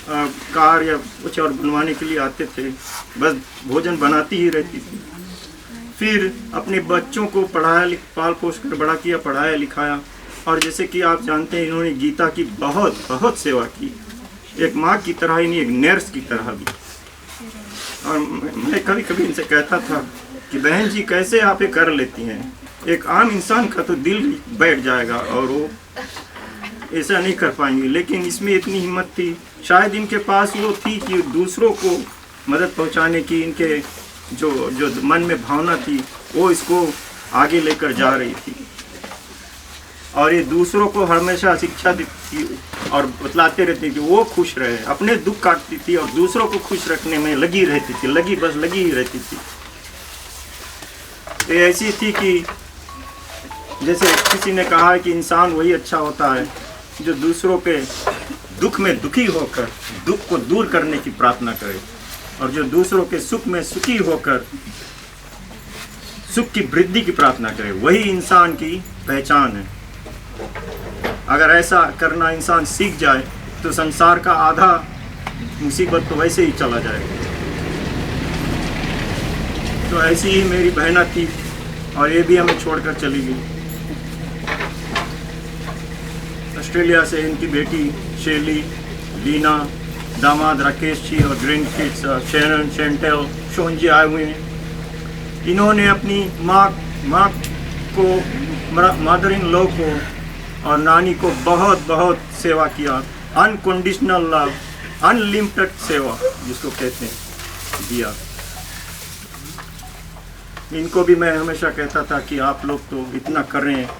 कार या कुछ और बनवाने के लिए आते थे, बस भोजन बनाती ही रहती थी। फिर अपने बच्चों को पाल पोस कर बड़ा किया, पढ़ाया लिखाया और जैसे कि आप जानते हैं इन्होंने गीता की बहुत बहुत सेवा की, एक माँ की तरह ही नहीं, एक नर्स की तरह भी। और मैं कभी कभी इनसे कहता था कि बहन जी कैसे आप ये कर लेती हैं, एक आम इंसान का तो दिल बैठ जाएगा और वो ऐसा नहीं कर पाएंगे, लेकिन इसमें इतनी हिम्मत थी। शायद इनके पास वो थी कि दूसरों को मदद पहुंचाने की इनके जो मन में भावना थी वो इसको आगे लेकर जा रही थी और ये दूसरों को हमेशा शिक्षा देती और बतलाते रहती थी वो खुश रहे, अपने दुख काटती थी और दूसरों को खुश रखने में लगी रहती थी, लगी ही रहती थी। तो ऐसी थी कि जैसे किसी ने कहा है कि इंसान वही अच्छा होता है जो दूसरों के दुख में दुखी होकर दुख को दूर करने की प्रार्थना करे और जो दूसरों के सुख में सुखी होकर सुख की वृद्धि की प्रार्थना करे, वही इंसान की पहचान है। अगर ऐसा करना इंसान सीख जाए तो संसार का आधा मुसीबत तो वैसे ही चला जाएगा। तो ऐसी ही मेरी बहना थी और ये भी हमें छोड़कर चली गई। ऑस्ट्रेलिया से इनकी बेटी शेली, लीना, दामाद राकेश जी और ग्रैंड किड्स शेरन, शेंटेल, शोन जी आए हुए हैं। इन्होंने अपनी माँ को, मदर इन लॉ को और नानी को बहुत बहुत सेवा किया। अनकंडीशनल लव, अनलिमिटेड सेवा जिसको कहते हैं, दिया। इनको भी मैं हमेशा कहता था कि आप लोग तो इतना कर रहे हैं,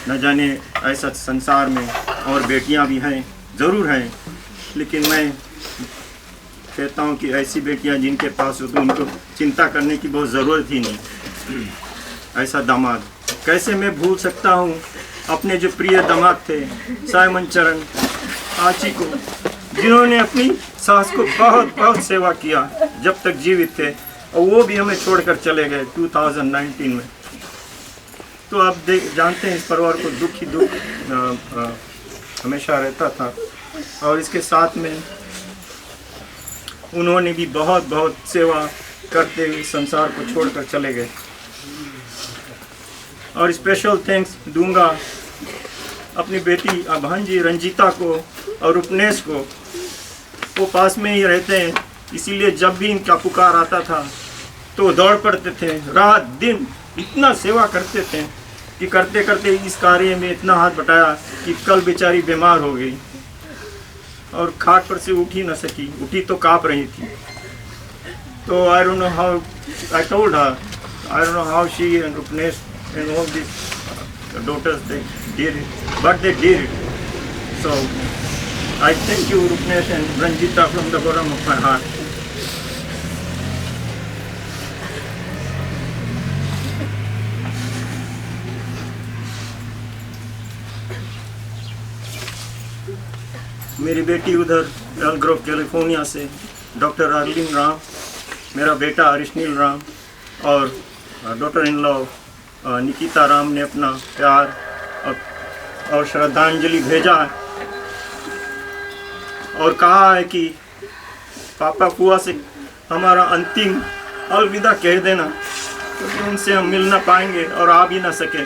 न जाने ऐसा संसार में और बेटियां भी हैं, ज़रूर हैं, लेकिन मैं कहता हूं कि ऐसी बेटियां जिनके पास हो तो उनको चिंता करने की बहुत ज़रूरत ही नहीं। ऐसा दामाद कैसे मैं भूल सकता हूं अपने जो प्रिय दामाद थे साइमन चरण आची को, जिन्होंने अपनी सास को बहुत बहुत सेवा किया जब तक जीवित थे और वो भी हमें छोड़कर चले गए 2019 में। तो आप जानते हैं इस परिवार को दुख ही दुख हमेशा रहता था। और इसके साथ में उन्होंने भी बहुत बहुत सेवा करते हुए संसार को छोड़कर चले गए। और स्पेशल थैंक्स दूंगा अपनी बेटी भांजी रंजीता को और उपनेश को। वो पास में ही रहते हैं, इसीलिए जब भी इनका पुकार आता था तो दौड़ पड़ते थे, रात दिन इतना सेवा करते थे कि करते करते इस कार्य में इतना हाथ बटाया कि कल बेचारी बीमार हो गई और खाट पर से उठ ही न सकी, उठी तो काँप रही थी। तो I don't know how I told her, I don't know how she and Upnesh and all this daughters they did it, but they did it. So I thank you Rupnesh and Ranjita from the bottom of my heart. मेरी बेटी उधर L Grove California से doctor Arlene Ram, मेरा बेटा अरिशनील राम और daughter in law Nikita Ram ने अपना प्यार और श्रद्धांजलि भेजा है और कहा है कि पापा फुआ से हमारा अंतिम अलविदा कह देना, क्योंकि उनसे हम मिल ना पाएंगे और आ भी ना सके।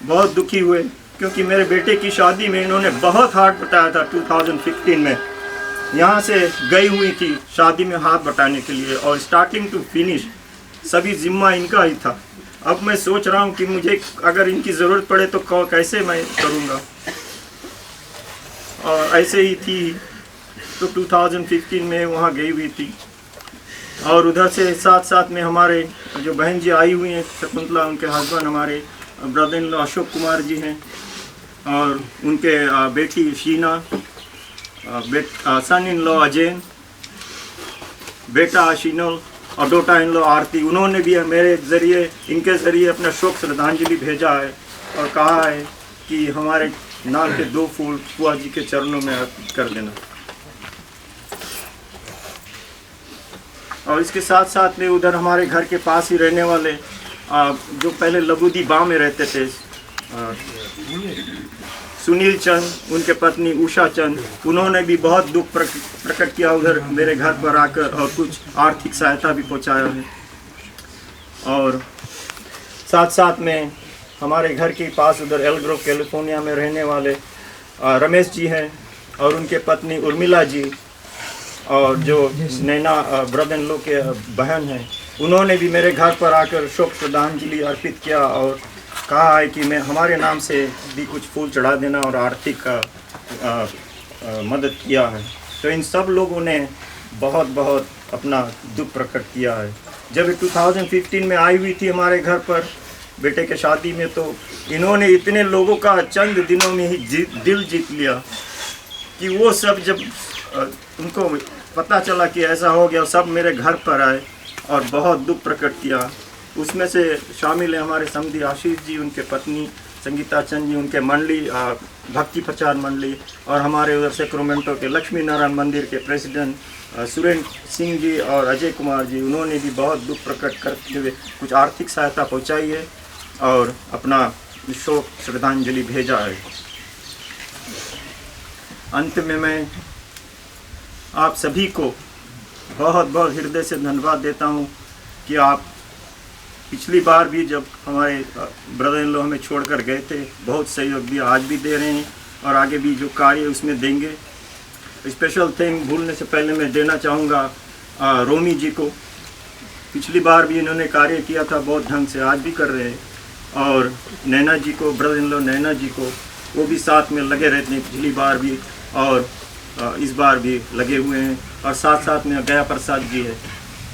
बहुत दुखी हुए क्योंकि मेरे बेटे की शादी में इन्होंने बहुत हाथ बटाया था 2015 में। यहाँ से गई हुई थी शादी में हाथ बटाने के लिए और स्टार्टिंग टू फिनिश सभी जिम्मा इनका ही था। अब मैं सोच रहा हूँ कि मुझे अगर इनकी ज़रूरत पड़े तो कैसे मैं करूँगा। और ऐसे ही थी तो 2015 में वहाँ गई हुई थी। और उधर से साथ साथ में हमारे जो बहन जी आई हुई हैं शकुंतला, उनके हस्बैंड हमारे brother in law Ashok Kumar ji हैं और उनके बेटी Sheena, son in law Ajay, बेटा आशीनल और डोटा इन लॉ आरती। उन्होंने भी मेरे ज़रिए, इनके ज़रिए अपना शोक श्रद्धांजलि भेजा है और कहा है कि हमारे नाम के 2 फूल फुआ जी के चरणों में अर्पित कर देना। और इसके साथ साथ में उधर हमारे घर के पास ही रहने वाले जो पहले लबूदी बाँ में रहते थे, सुनील चंद, उनके पत्नी उषा चंद, उन्होंने भी बहुत दुख प्रकट किया उधर मेरे घर पर आकर और कुछ आर्थिक सहायता भी पहुंचाया है। और साथ साथ में हमारे घर के पास उधर एल ग्रोव कैलिफोर्निया में रहने वाले रमेश जी हैं और उनके पत्नी उर्मिला जी और जो नैना ब्रदर इन लॉ के बहन हैं, उन्होंने भी मेरे घर पर आकर शोक श्रद्धांजलि अर्पित किया और कहा है कि मैं हमारे नाम से भी कुछ फूल चढ़ा देना और आर्थिक मदद किया है। तो इन सब लोगों ने बहुत बहुत अपना दुख प्रकट किया है। जब 2015 में आई हुई थी हमारे घर पर बेटे के शादी में, तो इन्होंने इतने लोगों का चंद दिनों में ही दिल जीत लिया कि वो सब जब उनको पता चला कि ऐसा हो गया, सब मेरे घर पर आए और बहुत दुख प्रकट किया। उसमें से शामिल है हमारे समधी आशीष जी, उनके पत्नी संगीता चंद जी, उनके मंडली भक्ति प्रचार मंडली, और हमारे उधर से क्रोमेंटो के लक्ष्मी नारायण मंदिर के प्रेसिडेंट सुरेंद्र सिंह जी और अजय कुमार जी, उन्होंने भी बहुत दुख प्रकट करते हुए कुछ आर्थिक सहायता पहुंचाई है और अपना शोक श्रद्धांजलि भेजा है। अंत में मैं आप सभी को बहुत बहुत हृदय से धन्यवाद देता हूं कि आप पिछली बार भी जब हमारे ब्रदर इन लॉ हमें छोड़कर गए थे, बहुत सहयोग दिया, आज भी दे रहे हैं और आगे भी जो कार्य उसमें देंगे। स्पेशल थैंक भूलने से पहले मैं देना चाहूँगा रोमी जी को। पिछली बार भी इन्होंने कार्य किया था बहुत ढंग से, आज भी कर रहे हैं। और नैना जी को, ब्रदर इन लॉ नैना जी को, वो भी साथ में लगे रहते हैं, पिछली बार भी और इस बार भी लगे हुए हैं। और साथ साथ में गया प्रसाद जी है,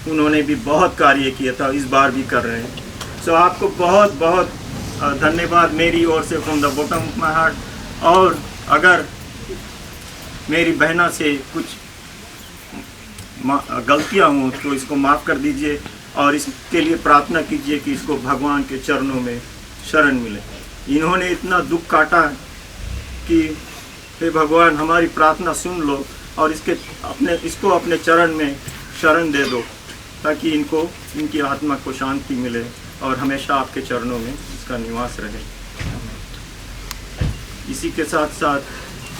उन्होंने भी बहुत कार्य किया था, इस बार भी कर रहे हैं। सो आपको बहुत बहुत धन्यवाद मेरी ओर से from the bottom of my heart. और अगर मेरी बहना से कुछ गलतियाँ हों तो इसको माफ़ कर दीजिए और इसके लिए प्रार्थना कीजिए कि इसको भगवान के चरणों में शरण मिले। इन्होंने इतना दुख काटा कि हे भगवान हमारी प्रार्थना सुन लो और इसको अपने चरण में शरण दे दो, ताकि इनकी आत्मा को शांति मिले और हमेशा आपके चरणों में इसका निवास रहे। इसी के साथ साथ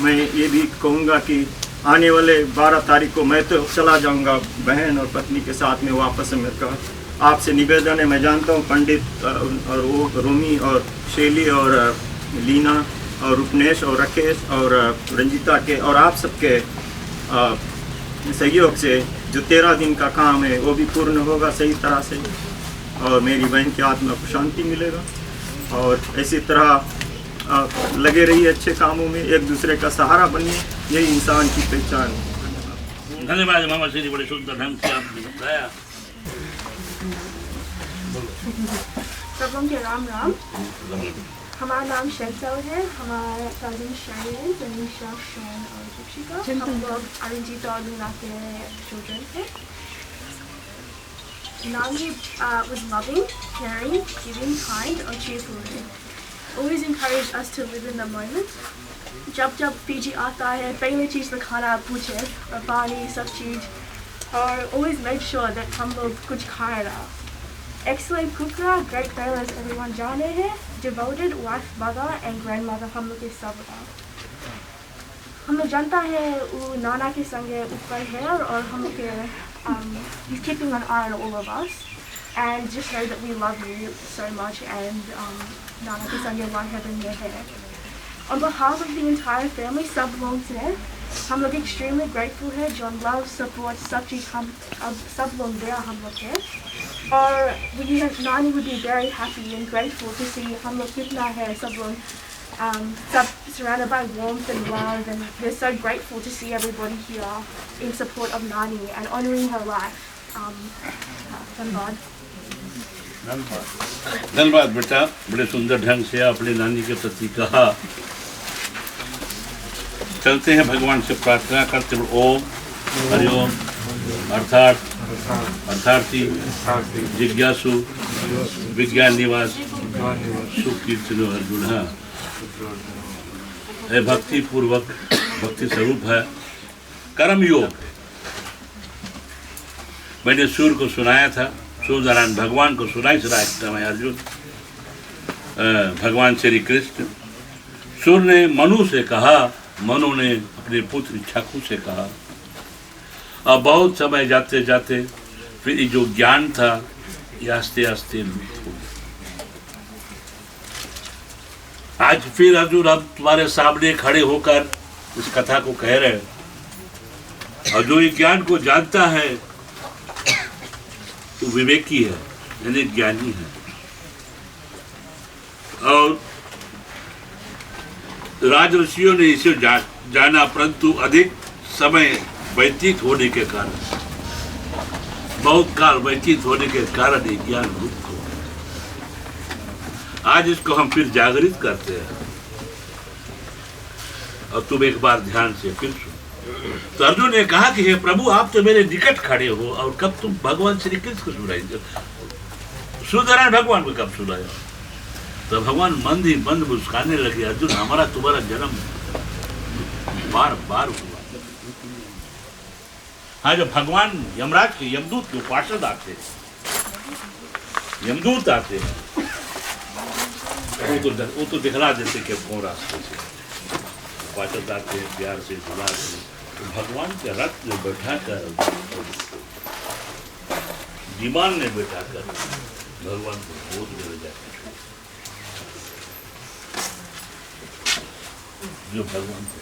मैं ये भी कहूँगा कि आने वाले 12 तारीख को मैं तो चला जाऊँगा बहन और पत्नी के साथ में वापस अमेरिका। आपसे निवेदन है, मैं जानता हूँ पंडित और वो रोमी और शैली और लीना और रुपनेश और राकेश और रंजीता के और आप सबके सहयोग से जो 13 दिन का काम है वो भी पूर्ण होगा सही तरह से, और मेरी बहन की आत्मा को शांति मिलेगा। और इसी तरह लगे रहिए अच्छे कामों में, एक दूसरे का सहारा बनिए, यही इंसान की पहचान है। धन्यवाद मामा श्री, बड़े सुंदर ढंग से आपने बताया। सब लोगों के राम राम। हमारा नाम शेंतल है, हमारा कजिन शायन, तनीषा, शोन और दीक्षिका। हम लोग अरिंजीता और लूना के चिल्ड्रन थे। Nani was loving, caring, giving, kind और cheerful. Always encouraged us to live in the moment. जब पीजी आता है पहली चीज़ तो खाना पूछे और पानी सब चीज़, और always made sure that हम लोग कुछ खा रहा। Excellent cooker, great parents, everyone जाने हैं, devoted wife, mother and grandmother हम लोग के सब रहा। हम लोग जानता है वो नाना के संगे ऊपर है और हम लोग के he's keeping an eye on all of us, and just know that we love you so much, and Nana के संगे one heaven में है। On behalf of the entire family, सब लोग से हम लोग extremely grateful है। John love, support, सब चीज़ हम अब सब लोग दिया हम लोग के, और Nani would be very happy and grateful to see हम लोग कितना है सब लोग सब surrounded by warmth and love, and we're so grateful to see everybody here in support of Nani and honouring her life. धन्यवाद। धन्यवाद बेटा, बड़े सुंदर ढंग से आपने नानी के प्रति कहा। चलते हैं भगवान से प्रार्थना करते हुए। ओम हरिओम अर्थार्थी जिज्ञासु विज्ञान निवास सुख कीर्तनो अर्जुन है। भक्ति पूर्वक भक्ति स्वरूप है कर्म योग। मैंने सूर्य को सुनाया था, सूर्य नारायण भगवान को सुनाई था मैं अर्जुन। भगवान श्री कृष्ण, सूर्य ने मनु से कहा, मनु ने अपने पुत्र इच्छाकू से कहा। अब बहुत समय जाते जाते फिर जो ज्ञान था ये आस्ते आस्ते लुप्त हो गया। आज फिर अर्जुन अब तुम्हारे सामने खड़े होकर इस कथा को कह रहे हैं। और जो इस ज्ञान को जानता है तो विवेकी है, यानी ज्ञानी है। और राजऋषियों ने इसे जाना, परंतु अधिक समय व्यतीत होने के कारण, बहुत काल व्यतीत होने के कारण ये ज्ञान लुप्त हो गया। आज इसको हम फिर जागृत करते हैं। और तुम एक बार ध्यान से फिर सुनो। तो अर्जुन ने कहा कि हे प्रभु, आप तो मेरे निकट खड़े हो, और कब तुम भगवान श्री कृष्ण को सुनाएंगे? सुनारायण भगवान को कब सुनाया? तो भगवान मंद ही मंद मुस्काने लगे। अर्जुन, हमारा तुम्हारा जन्म बार बार हुआ। हाँ, जब भगवान यमराज के यमदूत के पार्षद आते हैं, यमदूत आते हैं, वो तो दिखला देते कि कौन रास्ते से पार्षद आते हैं, प्यार से बुलाते हैं। तो भगवान के रथ में बैठा कर, विमान में बैठा कर भगवान को गोद में ले जाते जो भगवान को।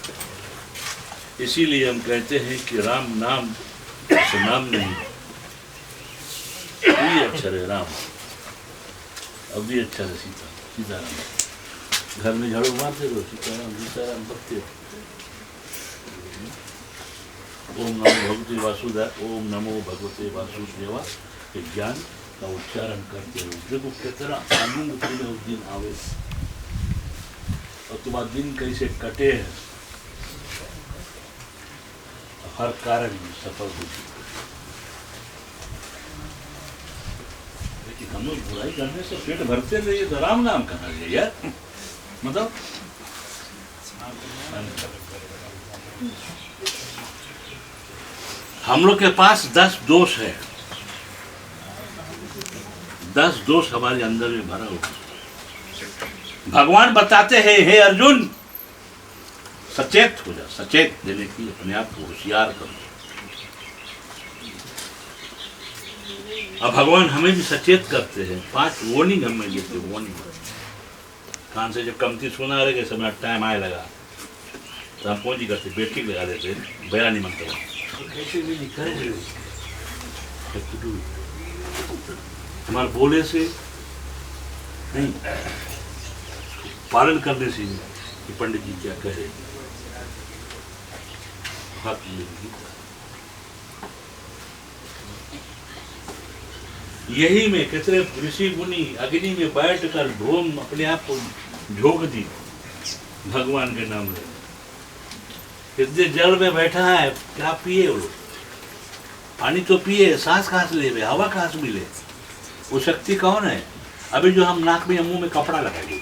इसीलिए हम कहते हैं कि राम नाम से नाम नहीं, ये अक्षर है राम, अब ये अक्षर है सीता, सीताराम। घर में झाड़ू मारते रहो, सीताराम सीताराम भक्ति। ओम नमो भगवते वासुदेव, ओम नमो भगवते वासुदेवा के ज्ञान का उच्चारण करते हो। देखो कितना आनंद तुम्हें उस दिन आवे, और तुम्हारा दिन कैसे कटे है, हर कारण सफल हो। लेकिन हम लोग बुराई करने से पेट भरते रहिए तो राम नाम कहाँ है यार? मतलब हम लोग के पास 10 दोष है, 10 दोष हमारे अंदर में भरा हुआ। भगवान बताते हैं, हे अर्जुन सचेत हो जा, सचेत देने की अपने आप को होशियार करो। अब भगवान हमें भी सचेत करते हैं, 5 वार्निंग हमें देते, वार्निंग। कान से जब कमती सुना रहे के समय टाइम आए लगा तो हम पहुंच ही करते, बैठी लगा देते, बया नहीं मनता हमारे बोले से नहीं, पालन करने से कि पंडित जी क्या कहे। यही में कितने ऋषि मुनि अग्नि में बैठकर ढोम अपने आप को झोंक दी भगवान के नाम में। कितने जल में बैठा है, क्या पिए वो लोग, पानी तो पिए, सांस कहाँ से ले, हवा कहाँ से मिले, वो शक्ति कौन है? अभी जो हम नाक में मुंह में कपड़ा लगाए रही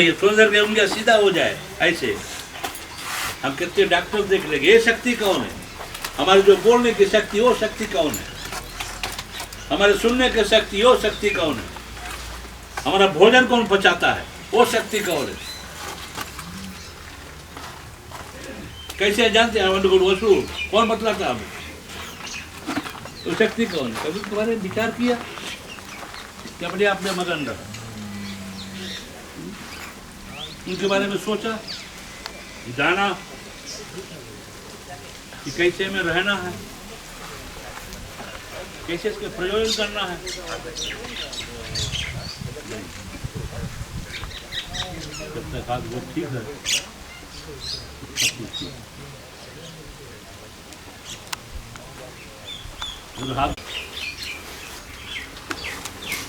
है, थोड़ी देर में उनका सीधा हो जाए, ऐसे हम कितने डॉक्टर देख लेंगे, ये शक्ति कौन है? हमारे जो बोलने की शक्ति, वो शक्ति कौन है? हमारे सुनने की शक्ति, वो शक्ति कौन है? हमारा भोजन कौन पचाता है, वो शक्ति कौन है? कैसे जानते हैं वसु कौन बतलाता है? वो शक्ति कौन है? कभी तुम्हारे विचार किया कि अपने आप में मगन रहा, उनके बारे में सोचा, जाना कि कैसे में रहना है, कैसे इसके प्रयोजन करना है। जब तक हाथ वो ठीक है,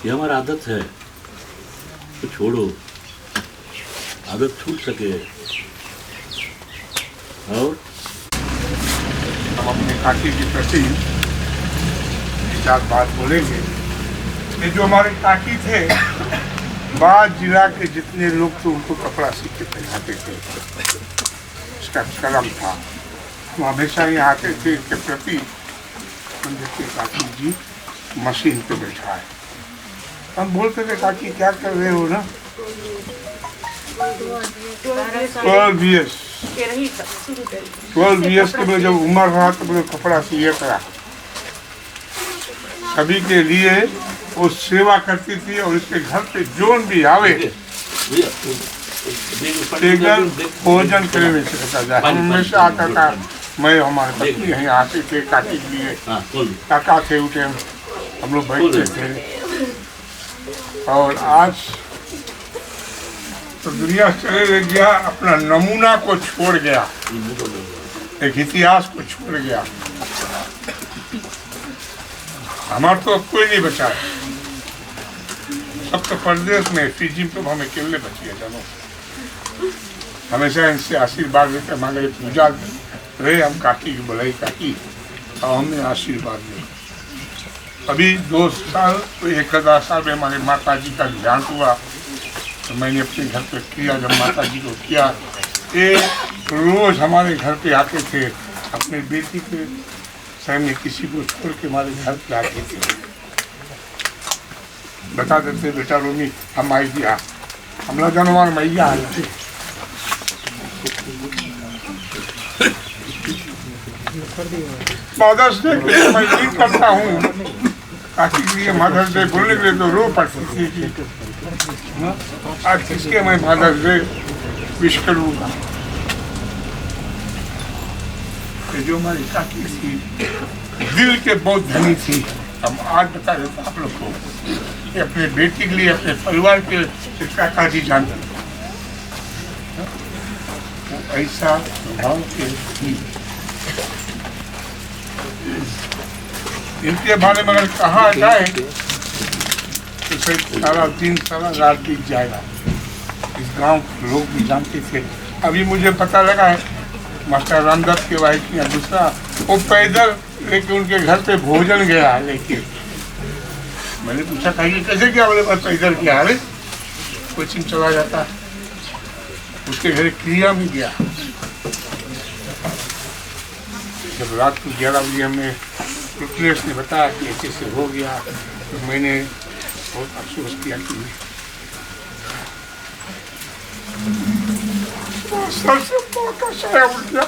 ये हमारा आदत है, तो छोड़ो, आदत छूट सके। और हम अपने काकी के प्रति 4 बात बोलेंगे। ये जो हमारे काकी थे, बाद जिला के जितने लोग तो उनको कपड़ा सीख के पहनाते थे, इसका कलम था। हम हमेशा यहाँ आते थे, इसके प्रति हम देखते काकी जी मशीन पे बैठा है। हम बोलते थे काकी क्या कर रहे हो ना, 12 years के में जब उम्र रहा तो मुझे कपड़ा सिए करा, सभी के लिए वो सेवा करती थी। और इसके घर पे जोन भी आवे भोजन करने से कहता जाए। हम हमेशा आता था, मैं हमारे पत्नी यहीं आते थे काकी के लिए, काका थे उठे, हम लोग बैठते थे। और आज तो दुनिया चले गया, अपना नमूना को छोड़ गया, एक इतिहास को छोड़ गया। हमारा तो कोई नहीं बचा है, सब तो परदेश में, फिजी पे हमें अकेले बची है। जानो हमेशा इनसे आशीर्वाद लेकर मांगे, पूजा रहे हम काकी की बुलाई, काकी और हमें आशीर्वाद दे। अभी 2 साल तो 1000 साल में हमारे माता जी का ध्यान हुआ, तो मैंने अपने घर पे किया। जब माता जी को किया, ये रोज हमारे घर पे आते थे, अपने बेटी के सामने किसी को छोड़ के हमारे घर पे आते थे, बता देते बेटा रोमी हम आई दिया, हमला जानवर मैया आते। मदर्स डे के लिए मैं लीड करता हूँ, काकी के लिए मदर्स डे बोलने के लिए तो रो पड़ती थी। आज किसके मैं मदर्स डे विश करूँगा? जो हमारी काकी थी, दिल के बहुत धनी थी। हम आज बता देते आप लोग को, कि अपने बेटी के लिए, अपने परिवार के लिए काका जी जानते वो ऐसा भाव के थी। इनके बारे में अगर कहा जाए तो सारा दिन सारा रात बीत जाएगा। इस गांव के लोग भी जानते थे। अभी मुझे पता लगा है मास्टर रामदत्त के वाइफ या दूसरा, वो पैदल लेके उनके घर पे भोजन गया लेके। मैंने पूछा कहीं कैसे क्या? बोले बस पैदल किया। अरे कोचिंग चला जाता, उसके घर क्रिया में गया। जब रात को 11 बजे हमें रुकनेस ने बताया कि ऐसे से हो गया, तो मैंने बहुत अफसोस किया कि सर से बहुत साया उठ गया।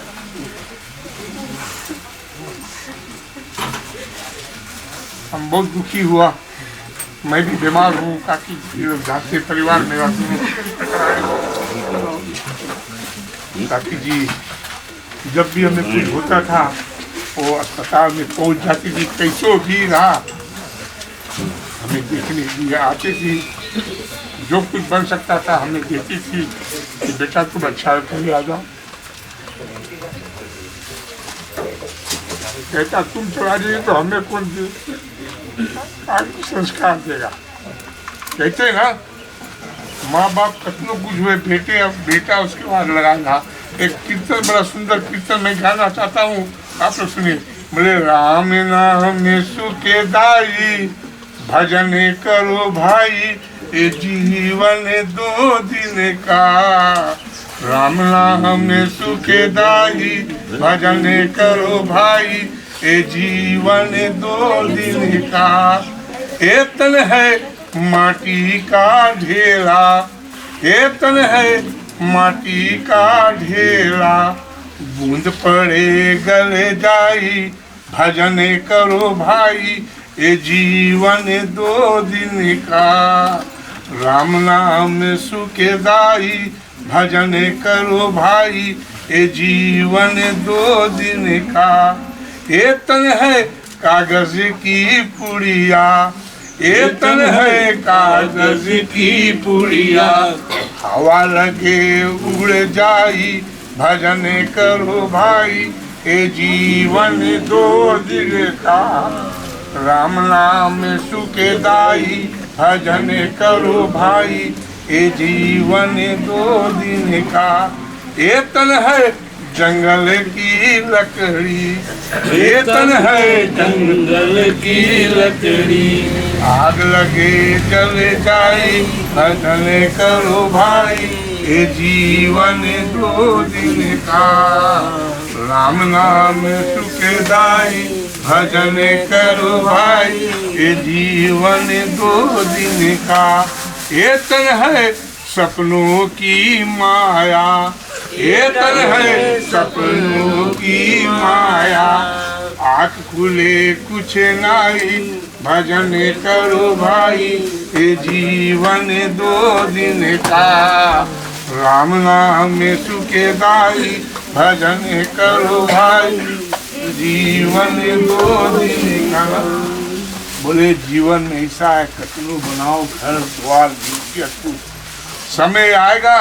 हम बहुत दुखी हुआ। मैं भी बीमार हूँ, काफी जाते परिवार मेरा काकी जी जब भी हमें कुछ होता था वो अस्पताल में पहुँच जाती थी, कैसो भी रहा हमें देखने के लिए आती थी। जो कुछ बन सकता था हमें देती थी कि बेटा तुम अच्छा कहीं आ जाओ। कहता तुम चला रही तो हमें कौन दे संस्कार देगा। कहते ना माँ बाप कतनों कुछ हुए बेटे, अब बेटा उसके बाद लगाना। एक कीर्तन बड़ा सुंदर कीर्तन मैं गाना चाहता हूँ, आप लोग सुनिए। बोले राम नाम में सुखे दाई भजन करो भाई, ये जीवन 2 दिन का। राम नाम में सुखे दाई भजन करो भाई, ये जीवन 2 दिन का। ये तन है माटी का ढेला, ये तन है माटी का ढेला। बूंद पड़े गले जाई भजन करो भाई, ये जीवन 2 दिन का। राम नाम सुखे दाई भजन करो भाई, ये जीवन 2 दिन का। ये तन है कागज की पुड़िया, ये तन है कागज की पुड़िया। हवा लगे उड़ जाई भजन करो भाई, ये जीवन 2 दिन का। राम नाम सुखे दाई भजन करो भाई, ये जीवन 2 दिन का। ये तन है जंगल की लकड़ी, ये तन है जंगल की लकड़ी। आग लगे जल जाए भजन करो भाई, ये जीवन 2 दिन का। राम नाम सुखदाई भजन करो भाई, ये जीवन 2 दिन का। ये तन है सपनों की माया, ये तन है सपनों की माया। आँख खुले कुछ नाई भजन करो भाई, ये जीवन 2 दिन का। राम नाम में सुखे दाई भजन करो भाई, जीवन 2 दिन का। बोले जीवन में ऐसा है, कतनों बनाओ घर द्वार ड्यूटी, समय आएगा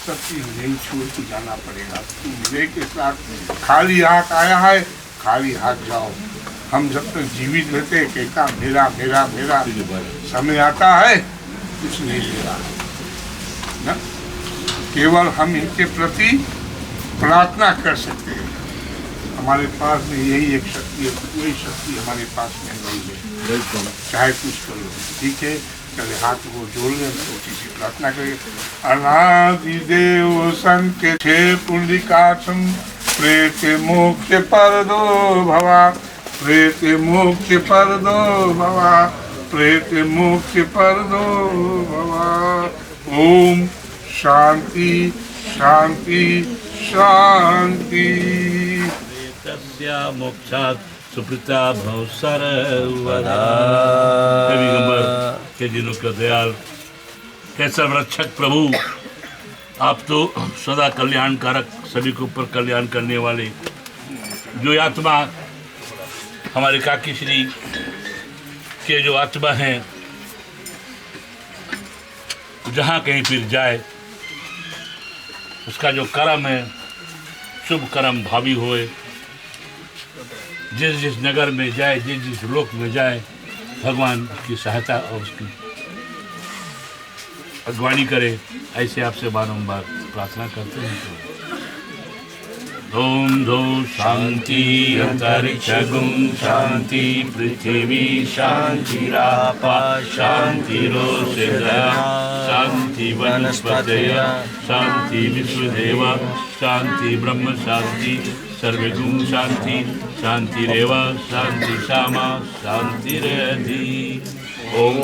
सब चीज नहीं छोड़ के जाना पड़ेगा। तुम मेरे के साथ खाली हाथ आया है, खाली हाथ जाओ। हम जब तक जीवित रहते कहता मेरा मेरा मेरा, समय आता है कुछ नहीं मेरा ना। केवल हम इनके प्रति प्रार्थना कर सकते हैं। हमारे पास में यही एक शक्ति है, कोई शक्ति हमारे पास में नहीं है, चाहे कुछ करो। ठीक है, चले हाथ को जोड़ लें, छोटी सी प्रार्थना करें। अनादि देव संत छे पुंडिकाक्षम, प्रेत मोक्ष पर दो भवा, प्रेत मोक्ष पर दो भवा, प्रेत मोक्ष पर दो भवा। ओम शांति शांति शांति। तस्या मोक्षात् सुप्रीता भव सर्वदा। के दिनों का दयाल, के सर्वरक्षक प्रभु, आप तो सदा कल्याणकारक, सभी के ऊपर कल्याण करने वाले। जो आत्मा हमारे काकी श्री के जो आत्मा हैं, जहाँ कहीं फिर जाए उसका जो कर्म है शुभ कर्म भावी होए। जिस जिस नगर में जाए, जिस जिस लोक में जाए, भगवान की सहायता और उसकी अगवानी करे, ऐसे आपसे बारंबार प्रार्थना करते हैं। ओम धो शांति अंतरिक्षगुं शांति पृथिवी शांतिरापा शांतिरोषधया शांति वनस्पतय शांति विश्वदेव शांति ब्रह्म शांति सर्वगुं शांति शांतिरेव शांति शामा शांतिरधि। ओम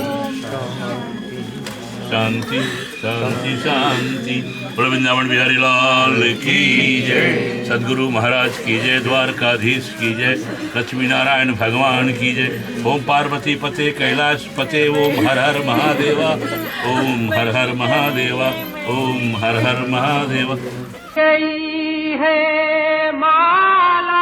शांति शांति शांति। वृंदावन बिहारी लाल की जय, सदगुरु महाराज की जय, द्वारकाधीश की जय, लक्ष्मी नारायण भगवान की जय। ओम पार्वती पते कैलाश पते, ओम हर हर महादेवा, ओम हर हर महादेवा, ओम हर हर महादेवा। गई है माला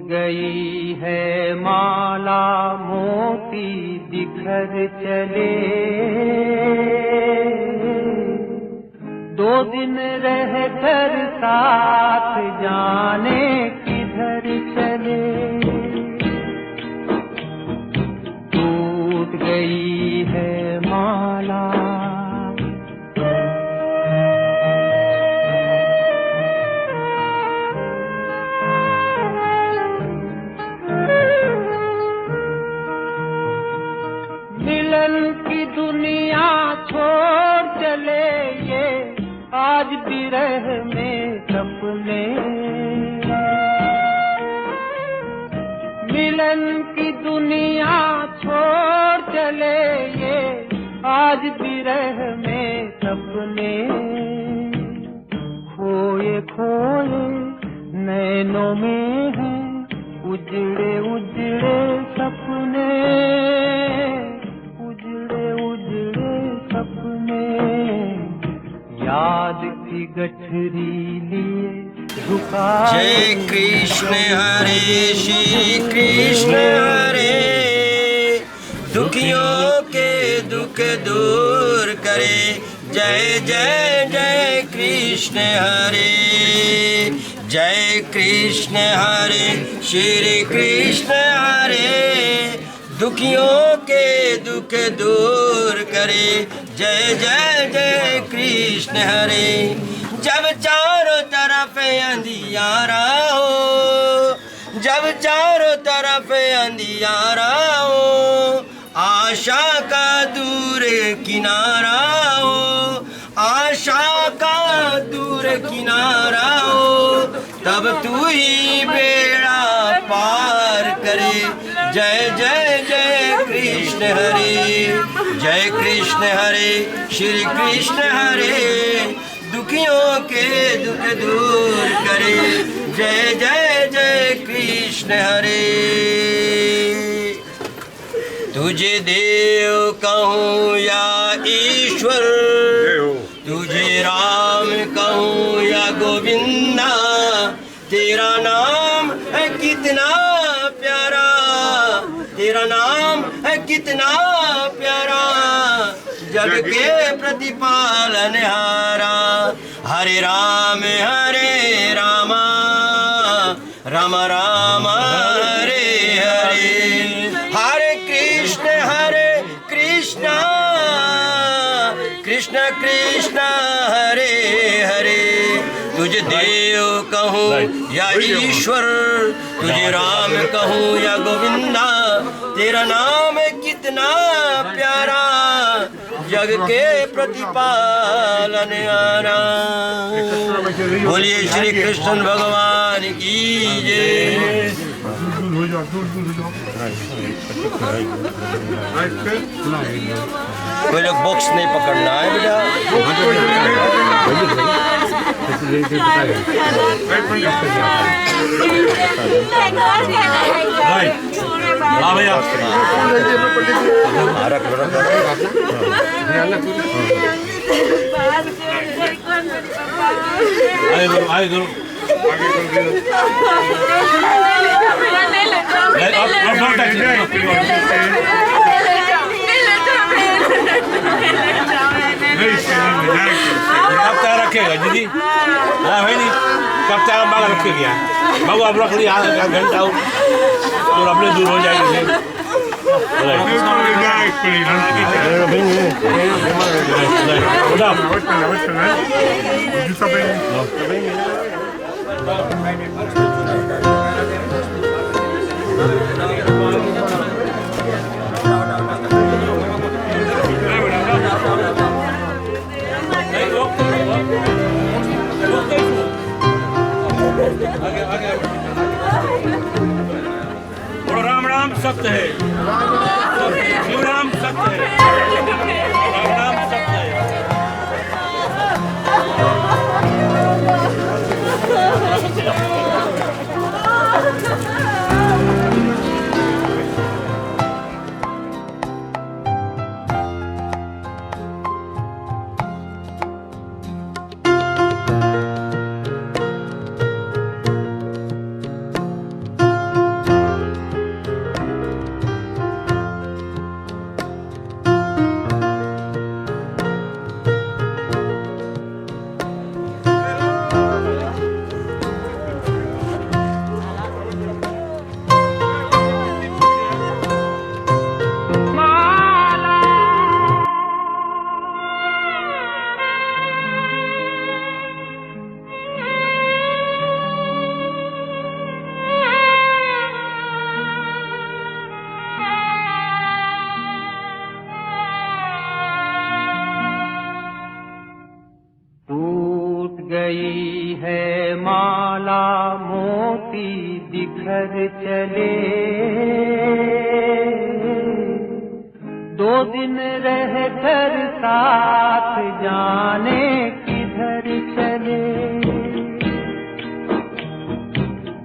गई है माला मोती बिखर चले, 2 दिन रहकर साथ जाने किधर चले। टूट गई है माला की दुनिया छोड़ चले ये, आज बिरह में सपने। मिलन की दुनिया छोड़ चले ये, आज बिरह में सपने। खोए खोए नैनों में हैं उजड़े उजड़े सपने, याद की गठरी लिए झुका। जय कृष्ण हरे श्री कृष्ण हरे, दुखियों के दुख दूर करे। जय जय जय कृष्ण हरे, जय कृष्ण हरे श्री कृष्ण हरे, दुखियों के दुख दूर करे। जय जय जय कृष्ण हरे। जब चारों तरफ अंधियारा हो, जब चारों तरफ अंधियारा हो, आशा का दूर किनारा हो, आशा का दूर किनारा हो, तब तू ही बेड़ा पार करे। जय जय जय कृष्ण हरे, जय कृष्ण हरे श्री कृष्ण हरे, दुखियों के दुख दूर करे। जय जय जय कृष्ण हरे। तुझे देव कहूँ या ईश्वर, तुझे राम कहूँ या गोविंदा, तेरा नाम है कितना प्यारा, तेरा नाम है कितना प्यारा, जग के प्रतिपालन हारा। हरे राम राम राम हरे हरे, हरे कृष्ण कृष्ण कृष्ण हरे हरे। तुझे देव कहूँ या ईश्वर, तुझे राम कहूँ या गोविंदा, तेरा नाम है कितना प्यारा, जग के प्रतिपालन हारा। बोलिए श्री कृष्ण भगवान की जय। कोई लोग बॉक्स नहीं पकड़ना है बेटा। कब तक रखेगा दीदी? हाँ भाई नहीं, कब तक बाग रखेगा? बाबू आप रख लिया आधा घंटा और अपने दूर हो जाएंगे। बोलो राम राम सत्य है, शिव राम सत्य है, राम राम सत्य है। गई है माला मोती बिखर चले, 2 दिन रह कर साथ जाने किधर चले।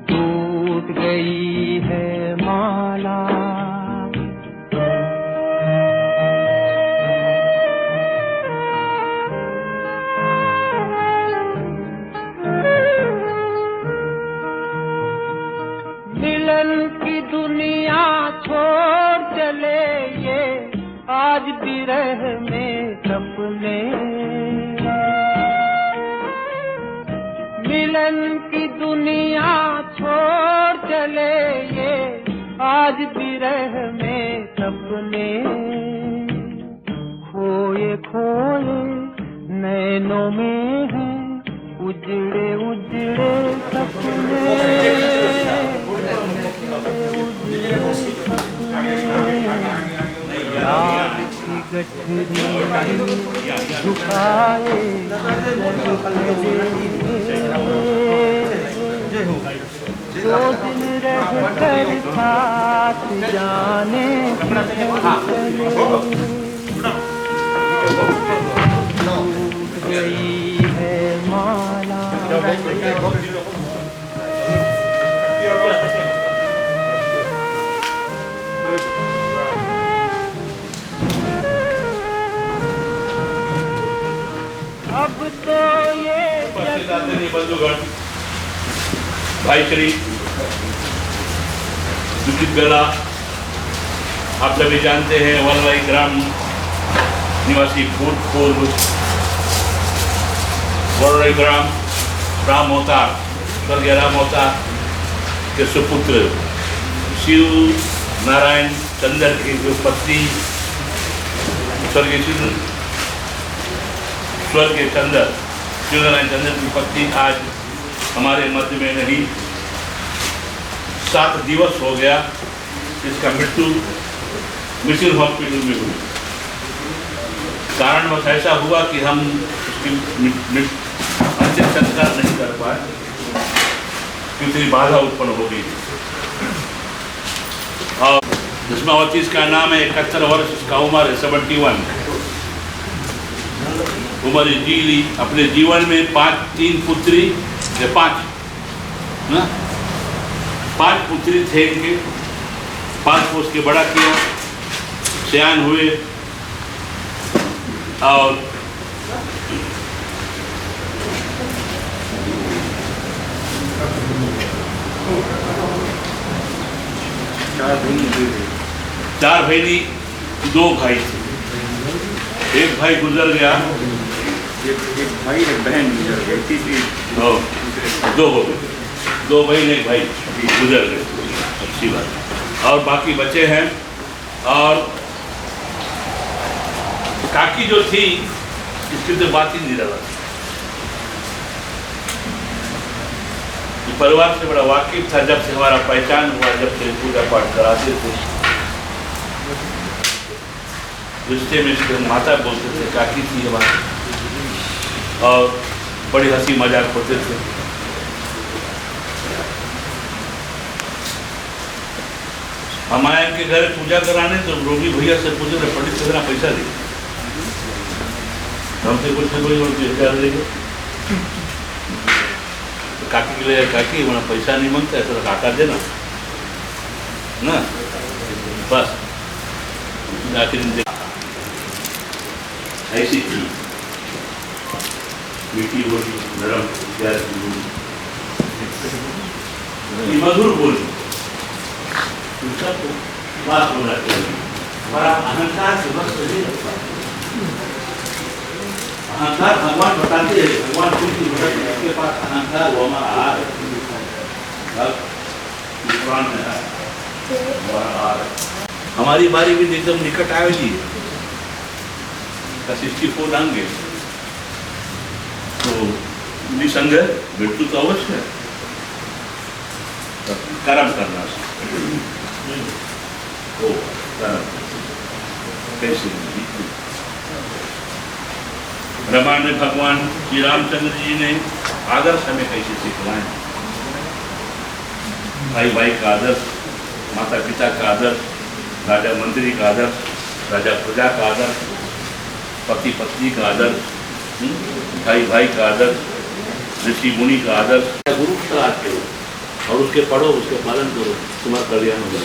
टूट गई है माला की दुनिया छोड़ चले ये आज बिरह में सपने। मिलन की दुनिया छोड़ चले ये आज बिरह में सपने। खोए खोए नैनों में है उजड़े उजड़े सपने। याद की गठरी झुकाए 2 दिन रह कर साथ जाने टूट गई है माला। अब तो ये बंधुगण भाई श्री दुखित बेला आप सभी जानते हैं वल्लई ग्राम निवासी भूतपूर्व वल्लई ग्राम राम अवतार स्वर्गीय राम अवतार के सुपुत्र शिव नारायण चंद्र की जो पत्नी स्वर्गीय चंद्र शिवनारायण चंद्र की पत्नी आज हमारे मध्य में नहीं। 7 दिवस हो गया इसका मृत्यु मिशन हॉस्पिटल में हुई। कारणवश ऐसा हुआ कि हम उसकी अंतिम संस्कार नहीं कर पाए क्योंकि बाधा उत्पन्न हो गई। और दशमावती इसका नाम है, 71 वर्ष इसका उम्र है, 71 उम्र जी ली। अपने जीवन में 3 पुत्री या 5 पुत्री थे इनके। 5 को उसके बड़ा किया, सयान हुए और चार बहनी 2 भाई थे। एक भाई गुजर गया एक भाई एक बहन गुजर गई, तीसरी हो, दो बहन एक भाई गुजर गए, अच्छी बात। और बाकी बच्चे हैं। और काकी जो थी इसकी तो बात ही नहीं रहा, परिवार से बड़ा वाकिफ था। जब से हमारा पहचान हुआ, जब से पूजा पाठ कराते थे, रिश्ते में इसके माता बोलते थे, काकी थी हमारी, और बड़ी हंसी मजाक होते थे। हम आए इनके घर पूजा कराने तो रोगी भैया से पूछे थे, पंडित कितना पैसा दे, हमसे कुछ हजार देंगे। काकी के लिए, काकी वहाँ पैसा नहीं मांगता है, तो काका देना ना, बस आखिर ऐसी थी। मीठी बोली, नरम प्यार की बोली, मधुर बोली, बात होना चाहिए। हमारा अहंकार से बस नहीं रखता। अहंकार भगवान बताते हैं, भगवान खुद की बताते हैं, आपके पास अहंकार वो हमारा हार है, पुराण में है हमारा हार है। हमारी बारी भी एकदम निकट आएगी, 64 आएंगे तो निसंग मृत्यु तो अवश्य है, कर्म करना ओ कैसे। रामायण में भगवान श्री रामचंद्र जी ने आदर्श हमें कैसे सिखलाए, भाई भाई का आदर्श, माता पिता का आदर्श, राजा मंत्री का आदर्श, राजा प्रजा का आदर्श, पति पत्नी का आदर्श, भाई भाई का आदर्श, ऋषि मुनि का आदर्श। गुरु का आदर्श करो और उसके पढ़ो, उसके पालन करो, तुम्हारा कल्याण होगा।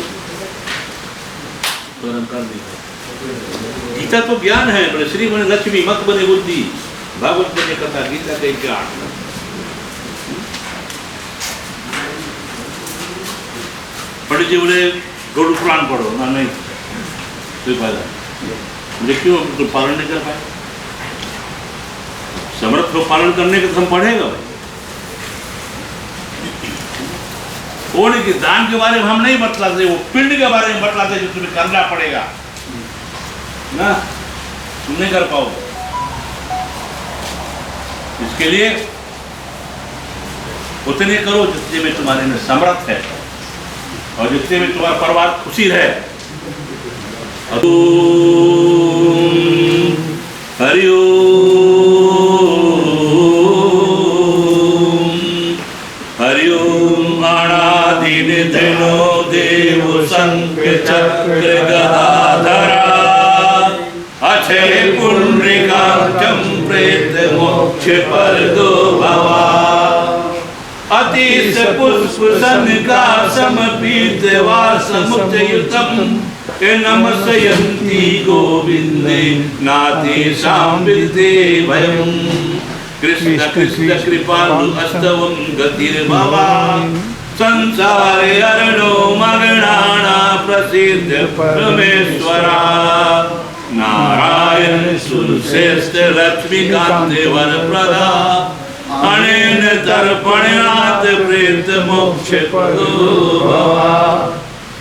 गीता तो ज्ञान है, बोले श्री बने लक्ष्मी, मत बने बुद्धि, भागवत बने कथा, गीता का ज्ञान। पंडित जी बोले गरुड़ पुराण पढ़ो ना, नहीं कोई फायदा, मुझे क्यों तो पालन नहीं कर पाए। समर्थ को पालन करने के तो हम पढ़ेगा भाई। वो नहीं कि दान के बारे में हम नहीं बतलाते, वो पिंड के बारे में बतलाते जो तुम्हें करना पड़ेगा ना, तुम नहीं कर पाओगे। इसके लिए उतने करो जितने में तुम्हारे में समर्थ है और जितने में तुम्हारा परिवार खुशी रहे। हरि हरि ओम। अनादिनिधनो देव शंख चक्र गदाधरा, अक्षय पुंडरीकाक्षं प्रेत मोक्ष परदो भवा, अतीश पुष्प सन्निकासम पीतवासमुच्चयुतम् नमस्यन्ति गोविन्दे नाथेषां विदे भयम्। कृष्ण कृष्ण कृपालु अस्तवं गतिर्भवा, संसारे अरणो मगणाना प्रसिद्ध परमेश्वरा। नारायण सुरश्रेष्ठ लक्ष्मीकांत वरप्रदा, अनेन तर्पणात् प्रेत मोक्ष पदो भवा।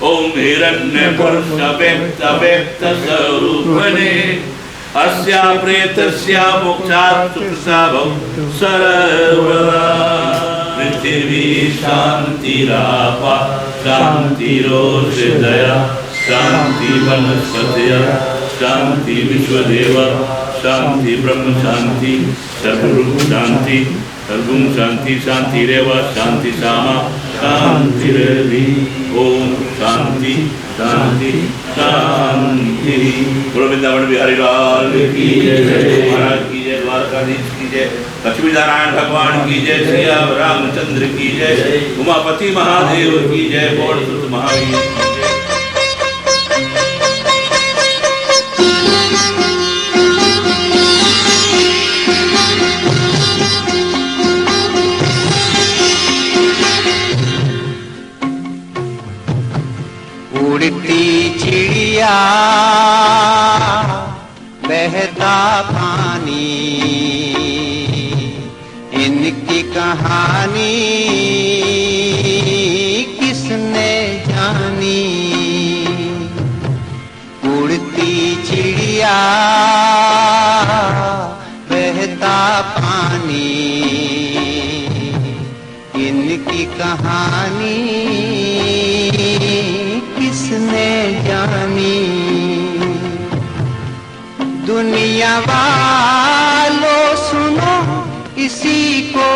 ओम हिरण्यगर्भ व्यक्त व्यक्त स्वरूपने, अस्या प्रेतस्या मोक्षात् सुखसाभं सर्वदा। पृथिवी शान्तिरापा शान्तिरोषधया, शान्ति वनस्पतयः शान्ति विश्वदेव, शान्ति ब्रह्म शान्ति, सर्वरूप शान्ति, सर्वं शान्ति शान्तिरेव, शान्ति सामा शान्तिरेवि। ओम शांति शांति शांति। बोलो वृंदावन बिहारी लाल की जय, महाराज की जय, द्वारकाधीश की जय, लक्ष्मी नारायण भगवान की जय, श्री रामचंद्र की जय, उमापति महादेव की जय, बोल सुत महावीर की जय। उड़ती चिड़िया बहता पानी, कहानी किसने जानी। दुनिया वालों सुनो, इसी को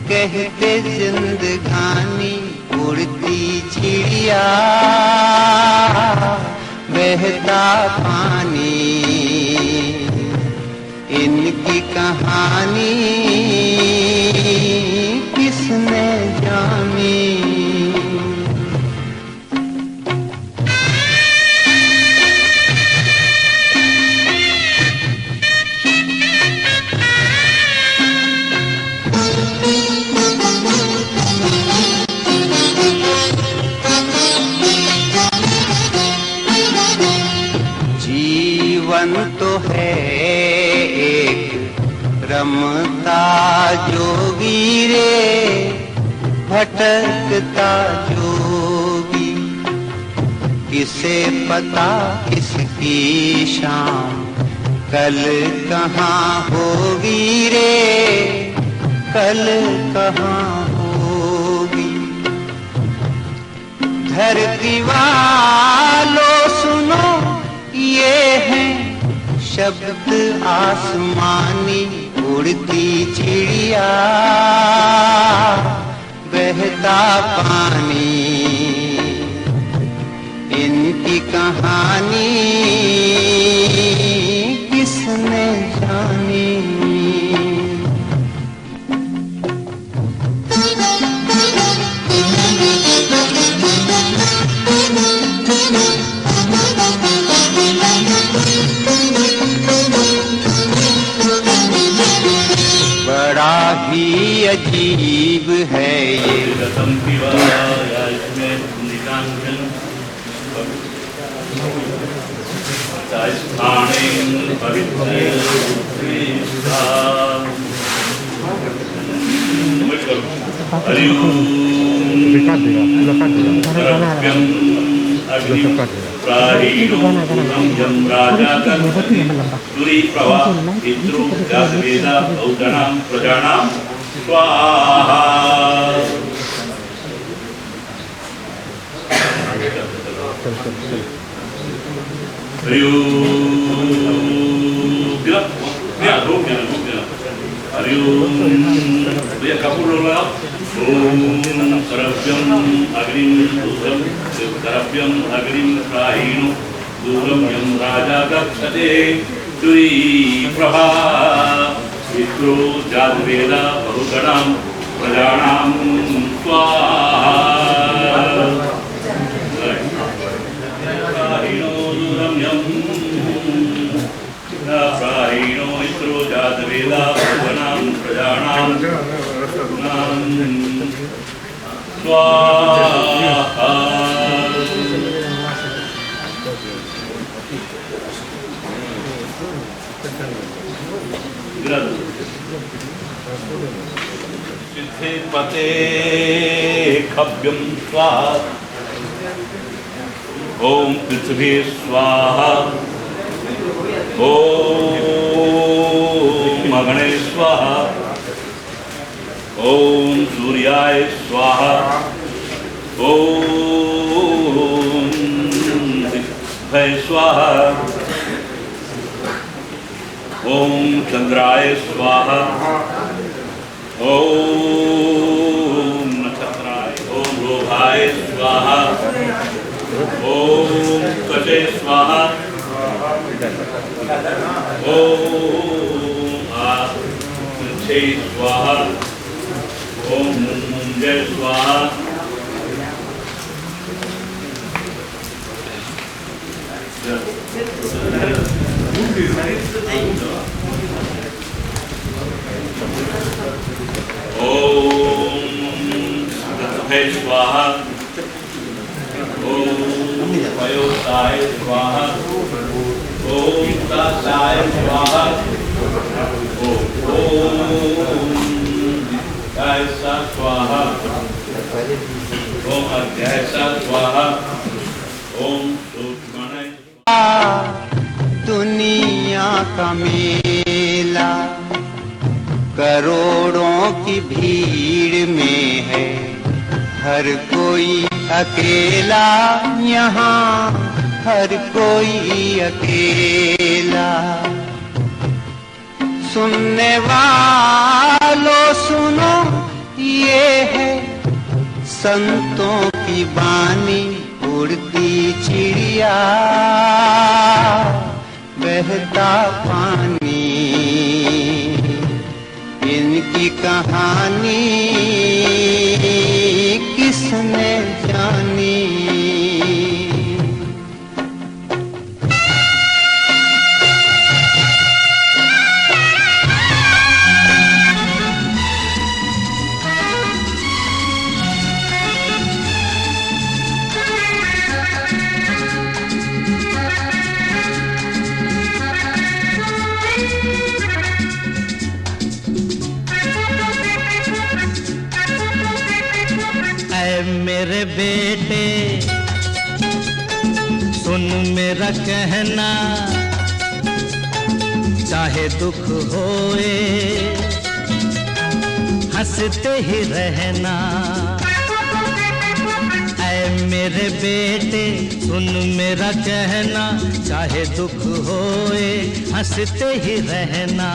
कहते जिंदगानी। उड़ती चिड़िया, बहता पानी, इनकी कहानी किसने जानी। जीवन तो है एक रमता जोगी रे, भटकता जोगी। किसे पता किसकी शाम कल कहाँ होगी रे, कल कहाँ होगी। धरती वालों सुनो, ये है शब्द आसमानी। उड़ती चिड़िया, बहता पानी, इनकी कहानी किसने जानी। बड़ा ही अजीब है ये। प्रजानां स्वाहा। द्रव्यम् अग्निं प्राहिणो दूरं यं राजा गच्छते दुरीप्रभा। पितरो जातवेदा बहुगणां प्रजानां स्वाहा। प्राहिणो दूरं यं प्राहिणो पितरो जातवेदा बहुगणां प्रजानां स्वाहा। सिद्धे पते खभ्यं स्वाहा। ओम पृथ्वी स्वाहा। ओम अग्ने स्वाहा। ओम सूर्याय स्वाहा। ओम दिक्भय स्वाहा। ओम चंद्राय स्वाहा। ओम नक्षत्राय। ओम रोहाय स्वाहा। ओम कटे स्वाहा। ओम आक्षे स्वाहा। ओम जय स्वाहा। ओम स्वाहा। ओम वयोताय स्वाहा। ओम दासाय स्वाहा। ओम गायसा स्वाहा। ओम अध्यायसा स्वाहा। ओम सूक्ष्मणे। दुनिया का मेला करोड़ों की भीड़ में है, हर कोई अकेला यहाँ, हर कोई अकेला। सुनने वालों सुनो, ये है संतों की बानी। उड़ती चिड़िया, बहता पानी, इनकी कहानी किसने जानी। मेरे बेटे सुन मेरा कहना, चाहे दुख होए हंसते ही रहना। ऐ मेरे बेटे सुन मेरा कहना, चाहे दुख होए हंसते ही रहना।